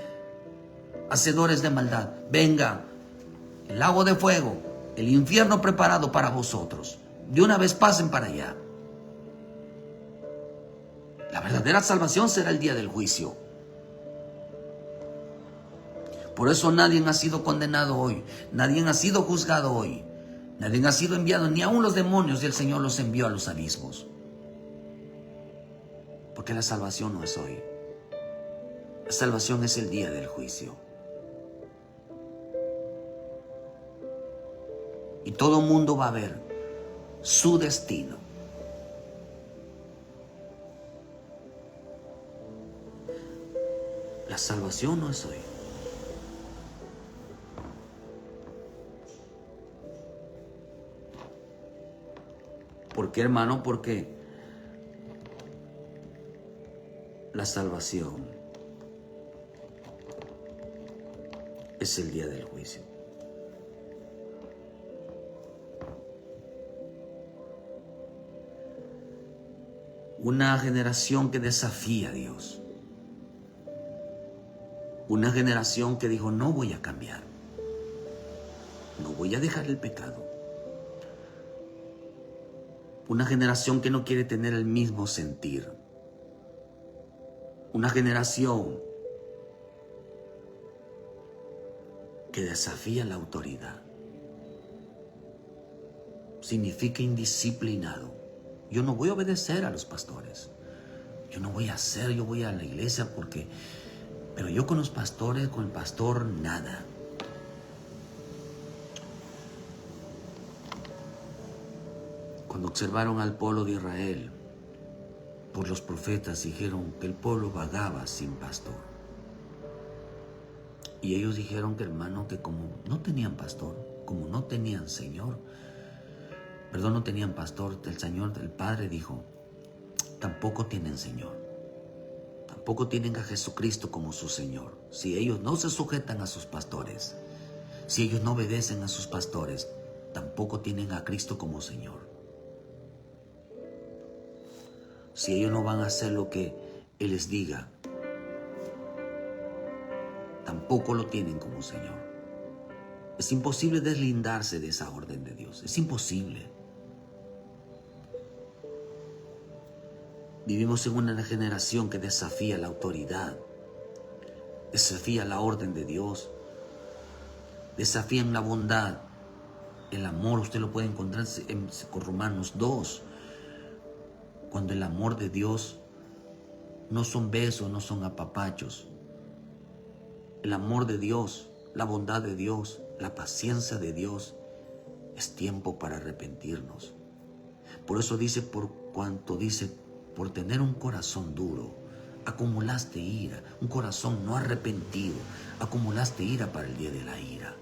hacedores de maldad. Venga, el lago de fuego, el infierno preparado para vosotros. De una vez pasen para allá. La verdadera salvación será el día del juicio. Por eso nadie ha sido condenado hoy, nadie ha sido juzgado hoy, nadie ha sido enviado, ni aun los demonios, y el Señor los envió a los abismos. Porque la salvación no es hoy, la salvación es el día del juicio. Y todo mundo va a ver su destino. La salvación no es hoy. ¿Por qué, hermano? Porque la salvación es el día del juicio. Una generación que desafía a Dios. Una generación que dijo: no voy a cambiar. No voy a dejar el pecado. Una generación que no quiere tener el mismo sentir. Una generación que desafía la autoridad. Significa indisciplinado. Yo no voy a obedecer a los pastores. Yo no voy a hacer, yo voy a la iglesia porque... Pero yo con los pastores, con el pastor, nada. Cuando observaron al pueblo de Israel, por los profetas dijeron que el pueblo vagaba sin pastor. Y ellos dijeron que, hermano, que como no tenían pastor, como no tenían Señor, no tenían pastor, el Señor, el Padre dijo: tampoco tienen Señor. Tampoco tienen a Jesucristo como su Señor. Si ellos no se sujetan a sus pastores, si ellos no obedecen a sus pastores, tampoco tienen a Cristo como Señor. Si ellos no van a hacer lo que Él les diga, tampoco lo tienen como Señor. Es imposible deslindarse de esa orden de Dios. Es imposible. Vivimos en una generación que desafía la autoridad, desafía la orden de Dios, desafían la bondad, el amor. Usted lo puede encontrar en Romanos 2, cuando el amor de Dios no son besos, no son apapachos. El amor de Dios, la bondad de Dios, la paciencia de Dios, es tiempo para arrepentirnos. Por eso dice: por tener un corazón duro, acumulaste ira. Un corazón no arrepentido, acumulaste ira para el día de la ira.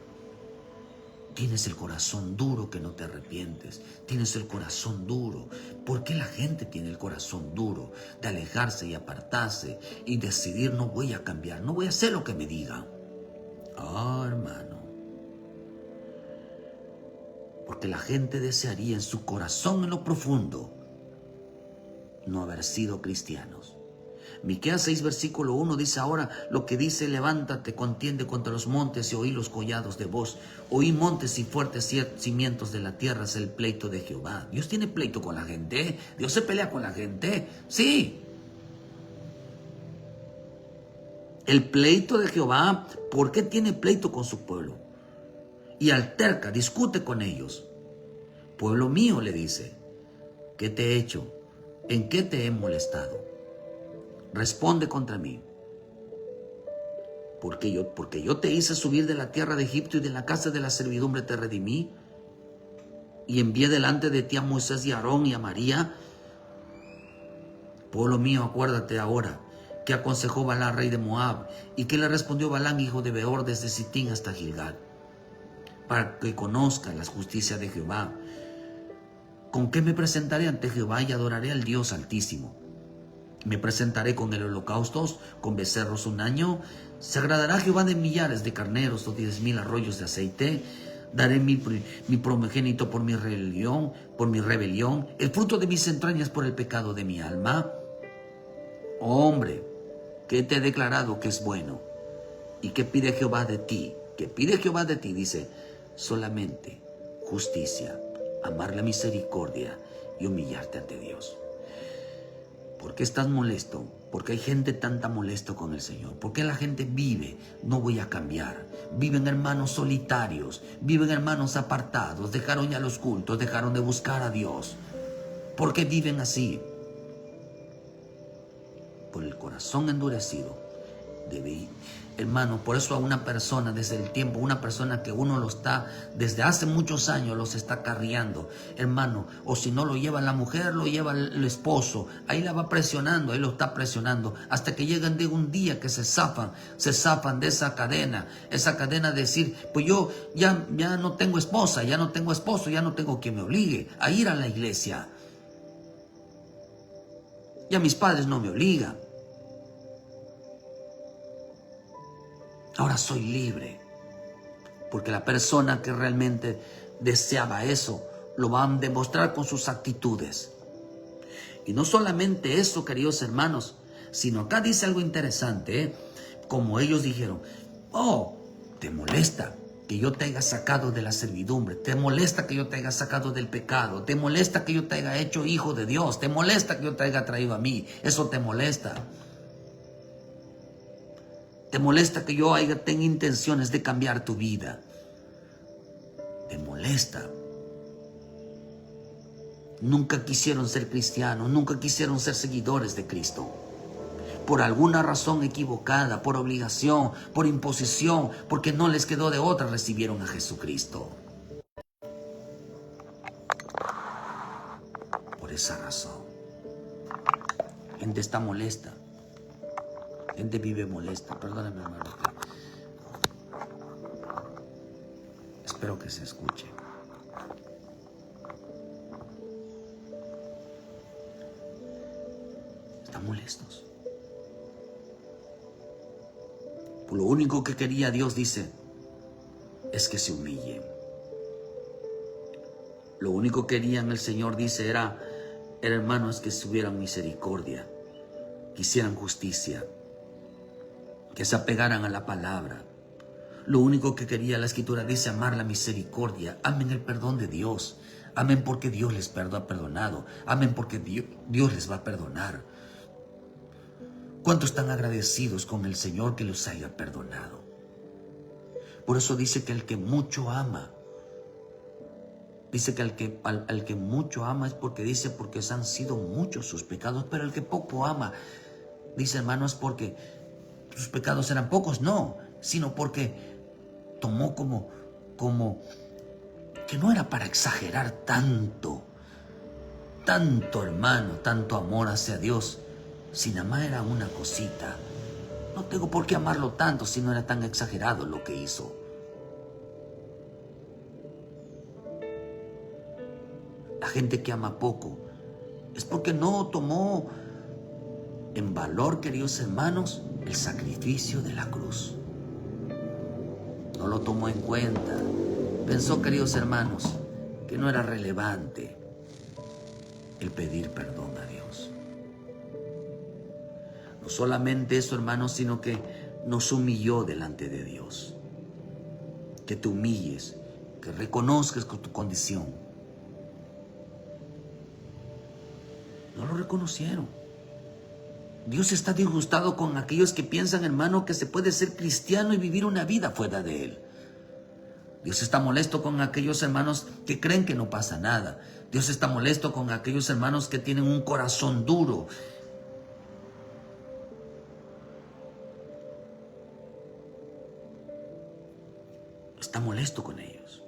Tienes el corazón duro que no te arrepientes. Tienes el corazón duro. ¿Por qué la gente tiene el corazón duro? De alejarse y apartarse y decidir: no voy a cambiar, no voy a hacer lo que me digan. Hermano. Porque la gente desearía en su corazón, en lo profundo, no haber sido cristianos. Miqueas 6, versículo 1 dice: ahora lo que dice: levántate, contiende contra los montes y oí los collados de voz. Oí montes y fuertes cimientos de la tierra, es el pleito de Jehová. Dios tiene pleito con la gente. Dios se pelea con la gente. Sí. El pleito de Jehová. ¿Por qué tiene pleito con su pueblo? Y alterca, discute con ellos. Pueblo mío, le dice, ¿Qué te he hecho? ¿En qué te he molestado? Responde contra mí. Porque yo te hice subir de la tierra de Egipto y de la casa de la servidumbre te redimí. Y envié delante de ti a Moisés y a Aarón y a María. Pueblo mío, acuérdate ahora que aconsejó Balán, rey de Moab, y que le respondió Balán, hijo de Beor, desde Sitín hasta Gilgal, para que conozcas la justicia de Jehová. ¿Con qué me presentaré ante Jehová y adoraré al Dios Altísimo? Me presentaré con el holocaustos, con becerros un año. Se agradará Jehová de millares de carneros o 10,000 arroyos de aceite. Daré mi primogénito por mi rebelión, el fruto de mis entrañas por el pecado de mi alma. Hombre, ¿qué te he declarado que es bueno? ¿Y qué pide Jehová de ti? ¿Qué pide Jehová de ti? Dice, solamente justicia, amar la misericordia y humillarte ante Dios. ¿Por qué estás molesto? ¿Por qué hay gente tanta molesto con el Señor? ¿Por qué la gente vive? No voy a cambiar. Viven hermanos solitarios, viven hermanos apartados, dejaron ya los cultos, dejaron de buscar a Dios. ¿Por qué viven así? Por el corazón endurecido. Hermano, por eso a una persona desde el tiempo, una persona que uno lo está, desde hace muchos años los está acarreando, hermano, o si no lo lleva la mujer, lo lleva el esposo, ahí la va presionando, ahí lo está presionando, hasta que llegan de un día que se zafan de esa cadena de decir, pues yo ya no tengo esposa, ya no tengo esposo, ya no tengo quien me obligue a ir a la iglesia. Ya mis padres no me obligan. Ahora soy libre, porque la persona que realmente deseaba eso, lo van a demostrar con sus actitudes. Y no solamente eso, queridos hermanos, sino acá dice algo interesante, como ellos dijeron, oh, te molesta que yo te haya sacado de la servidumbre, te molesta que yo te haya sacado del pecado, te molesta que yo te haya hecho hijo de Dios, te molesta que yo te haya traído a mí, eso te molesta. Te molesta que yo tenga intenciones de cambiar tu vida. Te molesta. Nunca quisieron ser cristianos, nunca quisieron ser seguidores de Cristo. Por alguna razón equivocada, por obligación, por imposición, porque no les quedó de otra, recibieron a Jesucristo. Por esa razón. Gente está molesta. Gente vive molesta. Perdóname, hermano. Espero que se escuche. Están molestos. Por lo único que quería Dios, dice, es que se humillen. Lo único que querían el Señor, dice, era hermanos, que tuvieran misericordia, que hicieran justicia, que se apegaran a la palabra. Lo único que quería la Escritura, dice, amar la misericordia. Amen el perdón de Dios. Amen porque Dios les ha perdonado. Amen porque Dios les va a perdonar. ¿Cuántos están agradecidos con el Señor que los haya perdonado? Por eso dice que el que mucho ama, dice que al que mucho ama es porque dice, porque han sido muchos sus pecados, pero el que poco ama, dice, hermano, es porque sus pecados eran pocos, no, sino porque tomó como que no era para exagerar tanto, hermano, tanto amor hacia Dios. Sin amar era una cosita. No tengo por qué amarlo tanto si no era tan exagerado lo que hizo. La gente que ama poco es porque no tomó en valor, queridos hermanos, el sacrificio de la cruz. No lo tomó en cuenta. Pensó, queridos hermanos, que no era relevante el pedir perdón a Dios. No solamente eso, hermanos, sino que nos humilló delante de Dios. Que te humilles, que reconozcas con tu condición. No lo reconocieron. Dios está disgustado con aquellos que piensan, hermano, que se puede ser cristiano y vivir una vida fuera de Él. Dios está molesto con aquellos hermanos que creen que no pasa nada. Dios está molesto con aquellos hermanos que tienen un corazón duro. Está molesto con ellos.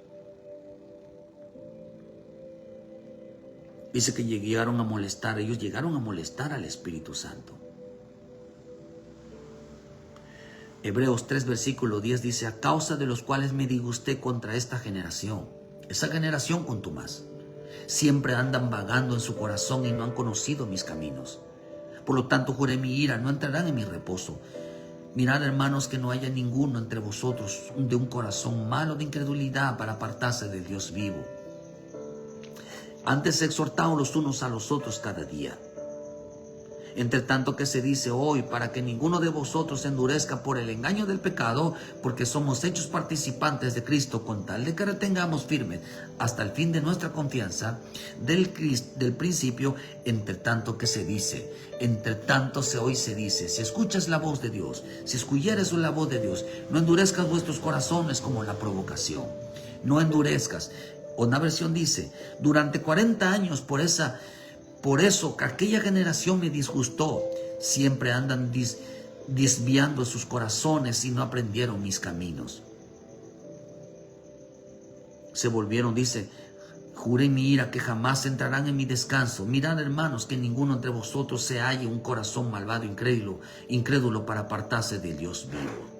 Dice que ellos llegaron a molestar al Espíritu Santo. Hebreos 3, versículo 10 dice: a causa de los cuales me disgusté contra esta generación. Esa generación contumaz. Siempre andan vagando en su corazón y no han conocido mis caminos. Por lo tanto juré mi ira, no entrarán en mi reposo. Mirad, hermanos, que no haya ninguno entre vosotros de un corazón malo de incredulidad para apartarse del Dios vivo. Antes exhortaos los unos a los otros cada día. Entre tanto que se dice hoy, para que ninguno de vosotros se endurezca por el engaño del pecado, porque somos hechos participantes de Cristo, con tal de que retengamos firme hasta el fin de nuestra confianza del principio. Entre tanto que se dice, hoy se dice, si escuchas la voz de Dios, si escuchares la voz de Dios, no endurezcas vuestros corazones como la provocación. No endurezcas. Una versión dice, durante 40 años por eso que aquella generación me disgustó. Siempre andan desviando sus corazones y no aprendieron mis caminos. Se volvieron, dice, juré mi ira que jamás entrarán en mi descanso. Mirad, hermanos, que ninguno entre vosotros se halle un corazón malvado, incrédulo para apartarse del Dios vivo.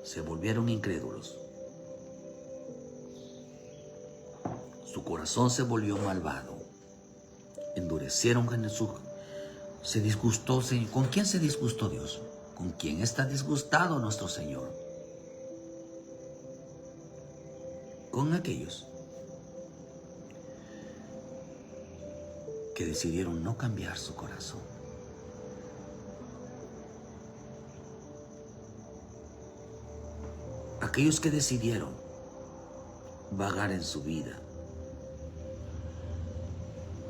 Se volvieron incrédulos. Su corazón se volvió malvado. Endurecieron en se disgustó. ¿Con quién se disgustó Dios? ¿Con quién está disgustado nuestro Señor? Con aquellos que decidieron no cambiar su corazón. Aquellos que decidieron vagar en su vida.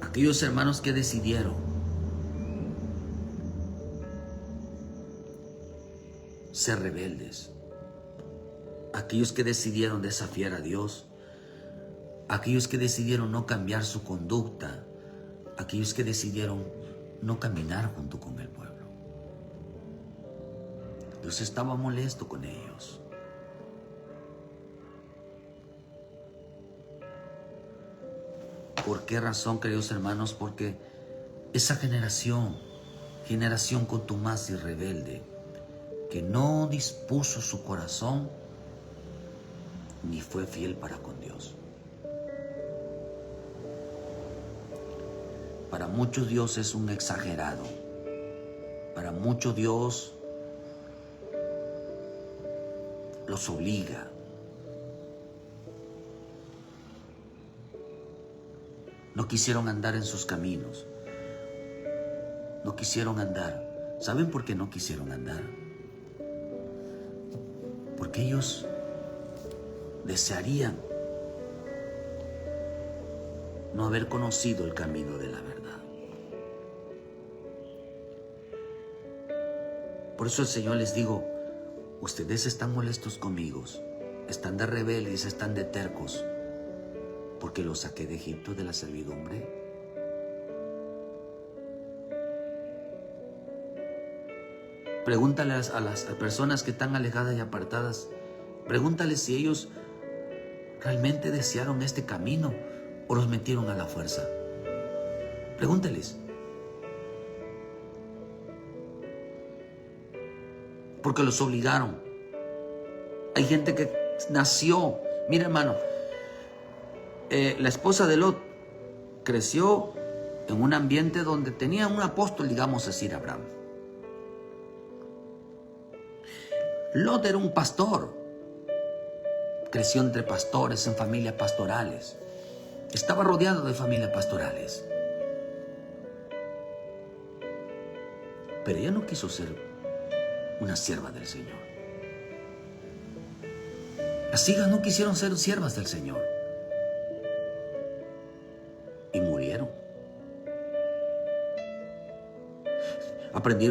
Aquellos hermanos que decidieron ser rebeldes. Aquellos que decidieron desafiar a Dios. Aquellos que decidieron no cambiar su conducta. Aquellos que decidieron no caminar junto con el pueblo. Dios estaba molesto con ellos. ¿Por qué razón, queridos hermanos? Porque esa generación contumaz y rebelde, que no dispuso su corazón ni fue fiel para con Dios. Para muchos Dios es un exagerado. Para muchos Dios los obliga. No quisieron andar en sus caminos. No quisieron andar. ¿Saben por qué no quisieron andar? Porque ellos desearían no haber conocido el camino de la verdad. Por eso el Señor les digo, ustedes están molestos conmigo, están de rebeldes, están de tercos, porque los saqué de Egipto, de la servidumbre. Pregúntale a las personas que están alejadas y apartadas, pregúntales si ellos realmente desearon este camino o los metieron a la fuerza. Pregúntales. Porque los obligaron. Hay gente que nació, mira hermano, la esposa de Lot creció en un ambiente donde tenía un apóstol, digamos así, Abraham. Lot era un pastor, creció entre pastores, en familias pastorales, estaba rodeado de familias pastorales, pero ella no quiso ser una sierva del Señor. Las hijas no quisieron ser siervas del Señor y murieron.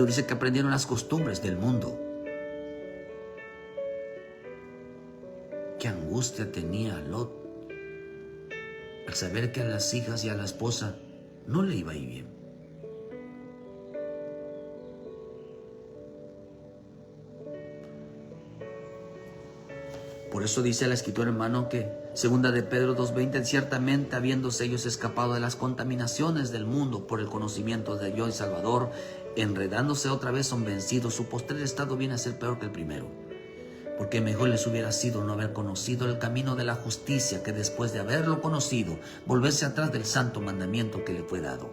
Dice que aprendieron las costumbres del mundo. qué angustia tenía Lot al saber que a las hijas y a la esposa no le iba a ir bien. Por eso dice la escritura, hermano, que segunda de Pedro 2:20, ciertamente habiéndose ellos escapado de las contaminaciones del mundo por el conocimiento de Dios y Salvador, enredándose otra vez son vencidos. Su postrer estado viene a ser peor que el primero, porque mejor les hubiera sido no haber conocido el camino de la justicia que después de haberlo conocido, volverse atrás del santo mandamiento que le fue dado.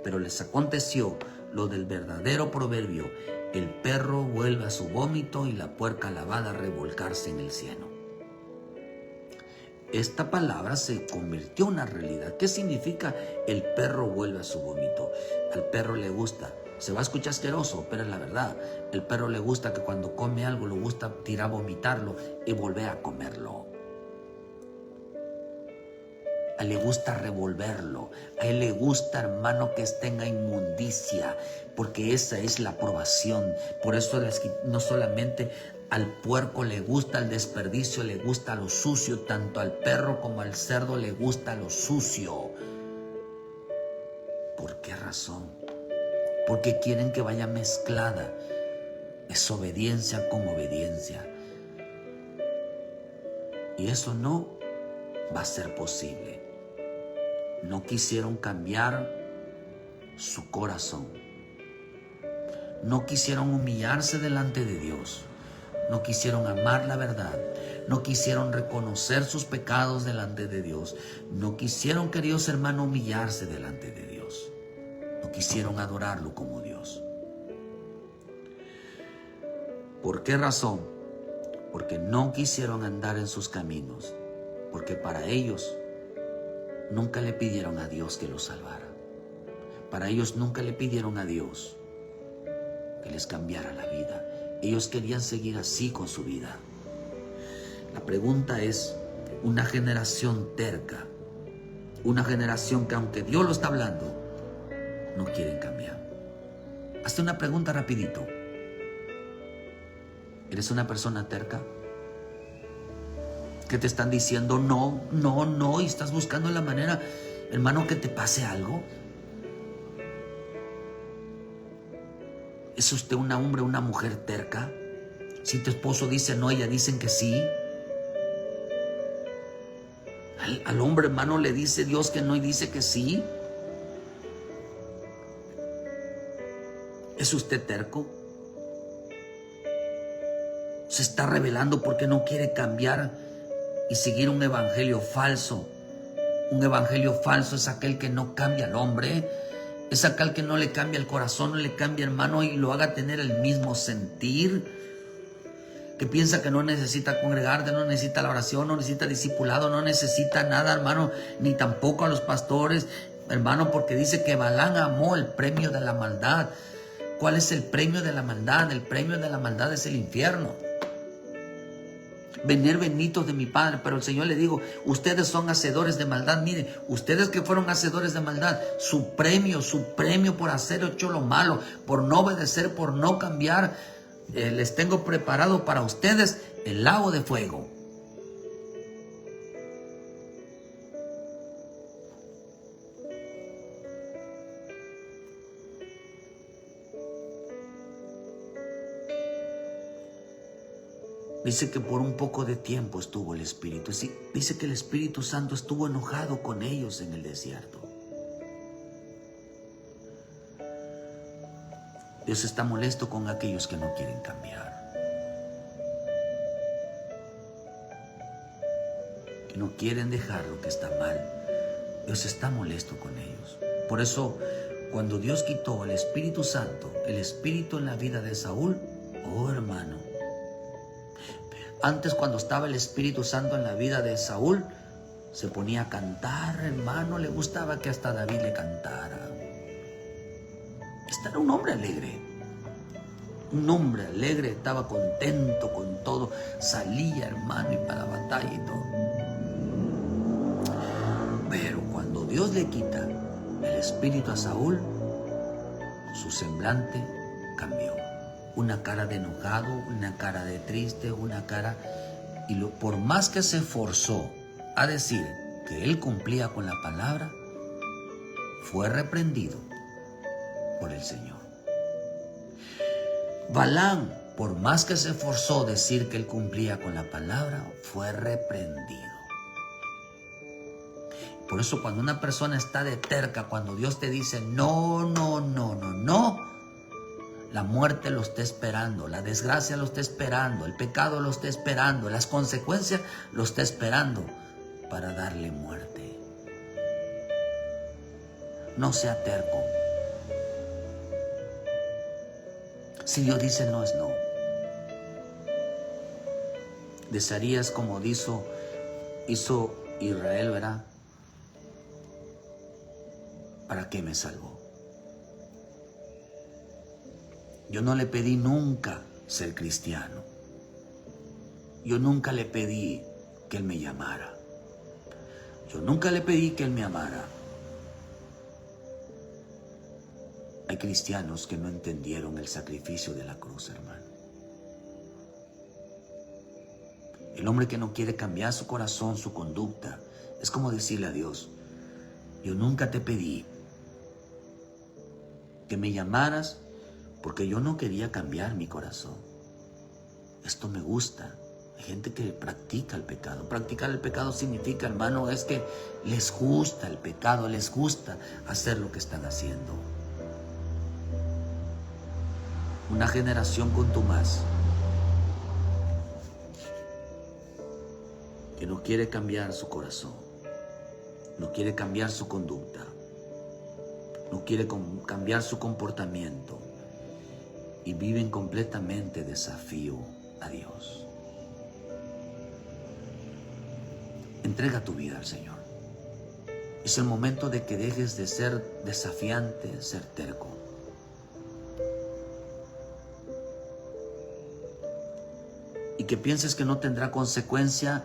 Pero les aconteció lo del verdadero proverbio: el perro vuelve a su vómito y la puerca lavada a revolcarse en el cieno. Esta palabra se convirtió en una realidad. ¿Qué significa el perro vuelve a su vómito? Al perro le gusta, se va a escuchar asqueroso, pero es la verdad. El perro le gusta que cuando come algo, le gusta tirar, vomitarlo y volver a comerlo. A él le gusta revolverlo. A él le gusta, hermano, que tenga inmundicia, porque esa es la aprobación. Por eso no solamente al puerco le gusta el desperdicio, le gusta lo sucio. Tanto al perro como al cerdo le gusta lo sucio. ¿Por qué razón? Porque quieren que vaya mezclada desobediencia con obediencia. Y eso no va a ser posible. No quisieron cambiar su corazón. No quisieron humillarse delante de Dios. No quisieron amar la verdad. No quisieron reconocer sus pecados delante de Dios. No quisieron, queridos hermanos, humillarse delante de Dios. No quisieron adorarlo como Dios. ¿Por qué razón? Porque no quisieron andar en sus caminos. Porque para ellos nunca le pidieron a Dios que los salvara. Para ellos nunca le pidieron a Dios que les cambiara la vida. Ellos querían seguir así con su vida. La pregunta es, una generación terca, una generación que aunque Dios lo está hablando, no quieren cambiar. Hazte una pregunta rapidito. ¿Eres una persona terca? Que te están diciendo no, y estás buscando la manera, hermano, que te pase algo. ¿Es usted un hombre o una mujer terca? Si tu esposo dice no, ella dicen que sí. Al hombre, hermano, le dice Dios que no y dice que sí. ¿Es usted terco? Se está rebelando porque no quiere cambiar y seguir un evangelio falso. Un evangelio falso es aquel que no cambia al hombre, es aquel que no le cambia el corazón, no le cambia, hermano, y lo haga tener el mismo sentir, que piensa que no necesita congregarte, no necesita la oración, no necesita discipulado, no necesita nada, hermano, ni tampoco a los pastores, hermano, porque dice que Balaam amó el premio de la maldad. ¿Cuál es el premio de la maldad? El premio de la maldad es el infierno. Venir benditos de mi Padre, pero el Señor le dijo, ustedes son hacedores de maldad. Miren, ustedes que fueron hacedores de maldad, su premio por hacer hecho lo malo, por no obedecer, por no cambiar, les tengo preparado para ustedes el lago de fuego. Dice que por un poco de tiempo estuvo el Espíritu. Dice que el Espíritu Santo estuvo enojado con ellos en el desierto. Dios está molesto con aquellos que no quieren cambiar, que no quieren dejar lo que está mal. Dios está molesto con ellos. Por eso, cuando Dios quitó el Espíritu Santo, el Espíritu en la vida de Saúl, oh hermano, antes, cuando estaba el Espíritu Santo en la vida de Saúl, se ponía a cantar, hermano, le gustaba que hasta David le cantara. Este era un hombre alegre. Un hombre alegre, estaba contento con todo. Salía, hermano, y para la batalla y todo. Pero cuando Dios le quita el Espíritu a Saúl, su semblante cambió. Una cara de enojado, una cara de triste, una cara Y por más que se forzó a decir que él cumplía con la palabra, fue reprendido por el Señor. Balaam, por más que se forzó a decir que él cumplía con la palabra, fue reprendido. Por eso cuando una persona está de terca, cuando Dios te dice no, no, no, no, no, la muerte lo está esperando, la desgracia lo está esperando, el pecado lo está esperando, las consecuencias lo está esperando para darle muerte. No sea terco. Si Dios dice no, es no. Desearías como hizo Israel, ¿verdad? ¿Para qué me salvó? Yo no le pedí nunca ser cristiano. Yo nunca le pedí que Él me llamara. Yo nunca le pedí que Él me amara. Hay cristianos que no entendieron el sacrificio de la cruz, hermano. El hombre que no quiere cambiar su corazón, su conducta, es como decirle a Dios, yo nunca te pedí que me llamaras porque yo no quería cambiar mi corazón. Esto me gusta. Hay gente que practica el pecado. Practicar el pecado significa, hermano, es que les gusta el pecado, les gusta hacer lo que están haciendo. Una generación contumaz que no quiere cambiar su corazón, no quiere cambiar su conducta, no quiere cambiar su comportamiento y viven completamente desafío a Dios. Entrega tu vida al Señor. Es el momento de que dejes de ser desafiante, ser terco. Y que pienses que no tendrá consecuencia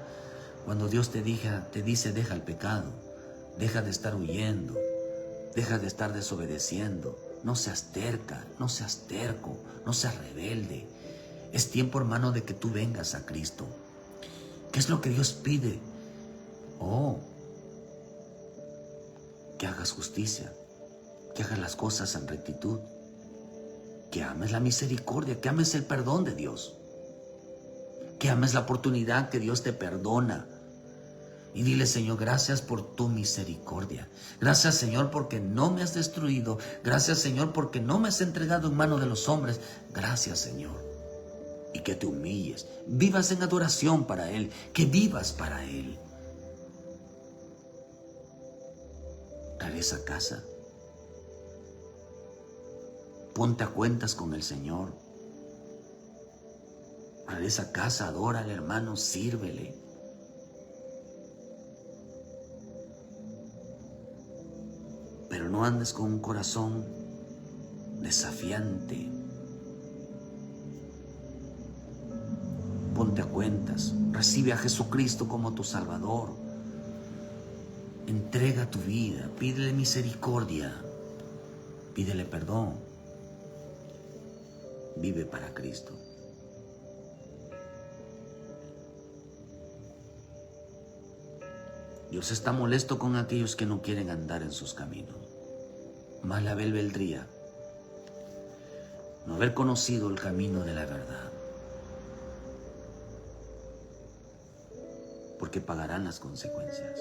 cuando Dios te dice deja el pecado, deja de estar huyendo, deja de estar desobedeciendo. No seas terca, no seas terco, no seas rebelde. Es tiempo, hermano, de que tú vengas a Cristo. ¿Qué es lo que Dios pide? Que hagas justicia, que hagas las cosas en rectitud, que ames la misericordia, que ames el perdón de Dios, que ames la oportunidad que Dios te perdona. Y dile, Señor, gracias por tu misericordia. Gracias, Señor, porque no me has destruido. Gracias, Señor, porque no me has entregado en manos de los hombres. Gracias, Señor. Y que te humilles. Vivas en adoración para Él. Que vivas para Él. Regresa a casa. Ponte a cuentas con el Señor. Regresa a casa, adórale, hermano, sírvele. Pero no andes con un corazón desafiante. Ponte a cuentas. Recibe a Jesucristo como tu Salvador. Entrega tu vida. Pídele misericordia. Pídele perdón. Vive para Cristo. Dios está molesto con aquellos que no quieren andar en sus caminos. Más la vendría no haber conocido el camino de la verdad, porque pagarán las consecuencias.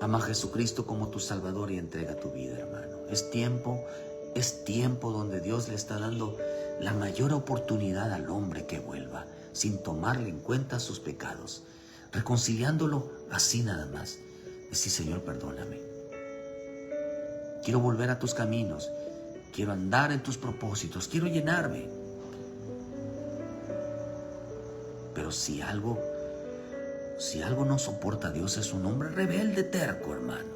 Ama a Jesucristo como tu Salvador y entrega tu vida, hermano. Es tiempo donde Dios le está dando la mayor oportunidad al hombre que vuelva, sin tomarle en cuenta sus pecados, reconciliándolo así nada más. Decir, Señor, perdóname. Quiero volver a tus caminos. Quiero andar en tus propósitos. Quiero llenarme. Pero si algo no soporta a Dios, es un hombre rebelde, terco, hermano.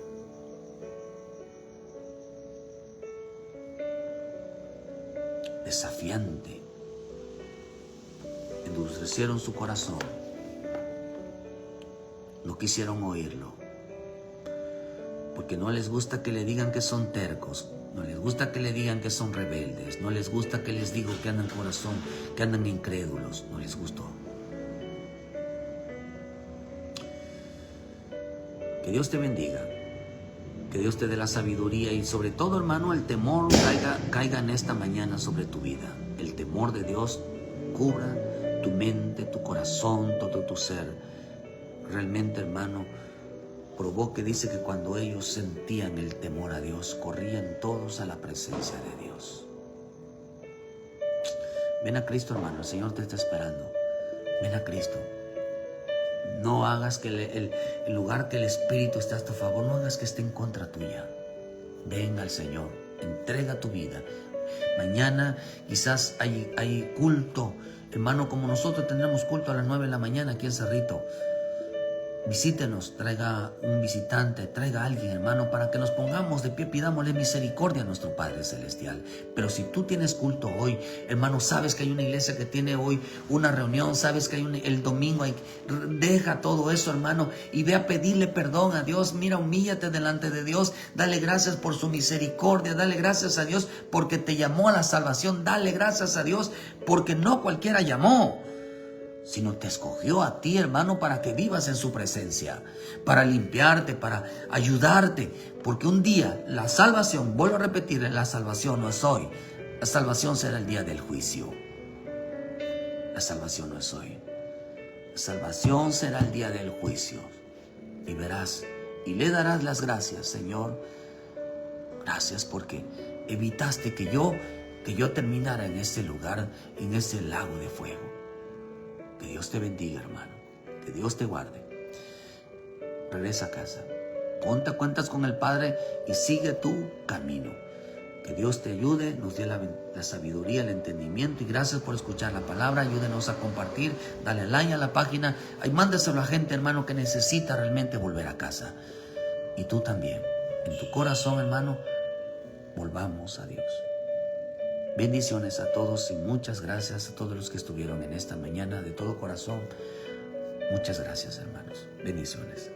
Desafiante. Endurecieron su corazón. No quisieron oírlo. Porque no les gusta que le digan que son tercos. No les gusta que le digan que son rebeldes. No les gusta que les digan que andan corazón, que andan incrédulos. No les gustó. Que Dios te bendiga. Que Dios te dé la sabiduría y sobre todo, hermano, el temor caiga en esta mañana sobre tu vida. El temor de Dios cubra tu mente, tu corazón, todo tu ser. Realmente, hermano, provoque, dice que cuando ellos sentían el temor a Dios, corrían todos a la presencia de Dios. Ven a Cristo, hermano, el Señor te está esperando. Ven a Cristo. No hagas que el lugar que el Espíritu está a tu favor, no hagas que esté en contra tuya. Ven al Señor, entrega tu vida. Mañana quizás hay culto, hermano, como nosotros tendremos culto a las 9 de la mañana aquí en Cerrito. Visítenos, traiga un visitante, traiga a alguien, hermano, para que nos pongamos de pie, pidámosle misericordia a nuestro Padre Celestial. Pero si tú tienes culto hoy, hermano, sabes que hay una iglesia que tiene hoy una reunión, sabes que hay el domingo, deja todo eso, hermano, y ve a pedirle perdón a Dios. Mira, humíllate delante de Dios, dale gracias por su misericordia, dale gracias a Dios porque te llamó a la salvación, dale gracias a Dios porque no cualquiera llamó, sino te escogió a ti, hermano, para que vivas en su presencia, para limpiarte, para ayudarte, porque un día la salvación, vuelvo a repetir, la salvación no es hoy, la salvación será el día del juicio. La salvación no es hoy, la salvación será el día del juicio, y verás, y le darás las gracias, Señor, gracias porque evitaste que yo terminara en ese lugar, en ese lago de fuego. Que Dios te bendiga, hermano. Que Dios te guarde. Regresa a casa. Ponte cuentas con el Padre y sigue tu camino. Que Dios te ayude, nos dé la sabiduría, el entendimiento. Y gracias por escuchar la palabra. Ayúdenos a compartir. Dale like a la página. Ahí mándeselo a gente, hermano, que necesita realmente volver a casa. Y tú también. En tu corazón, hermano, volvamos a Dios. Bendiciones a todos y muchas gracias a todos los que estuvieron en esta mañana de todo corazón. Muchas gracias, hermanos. Bendiciones.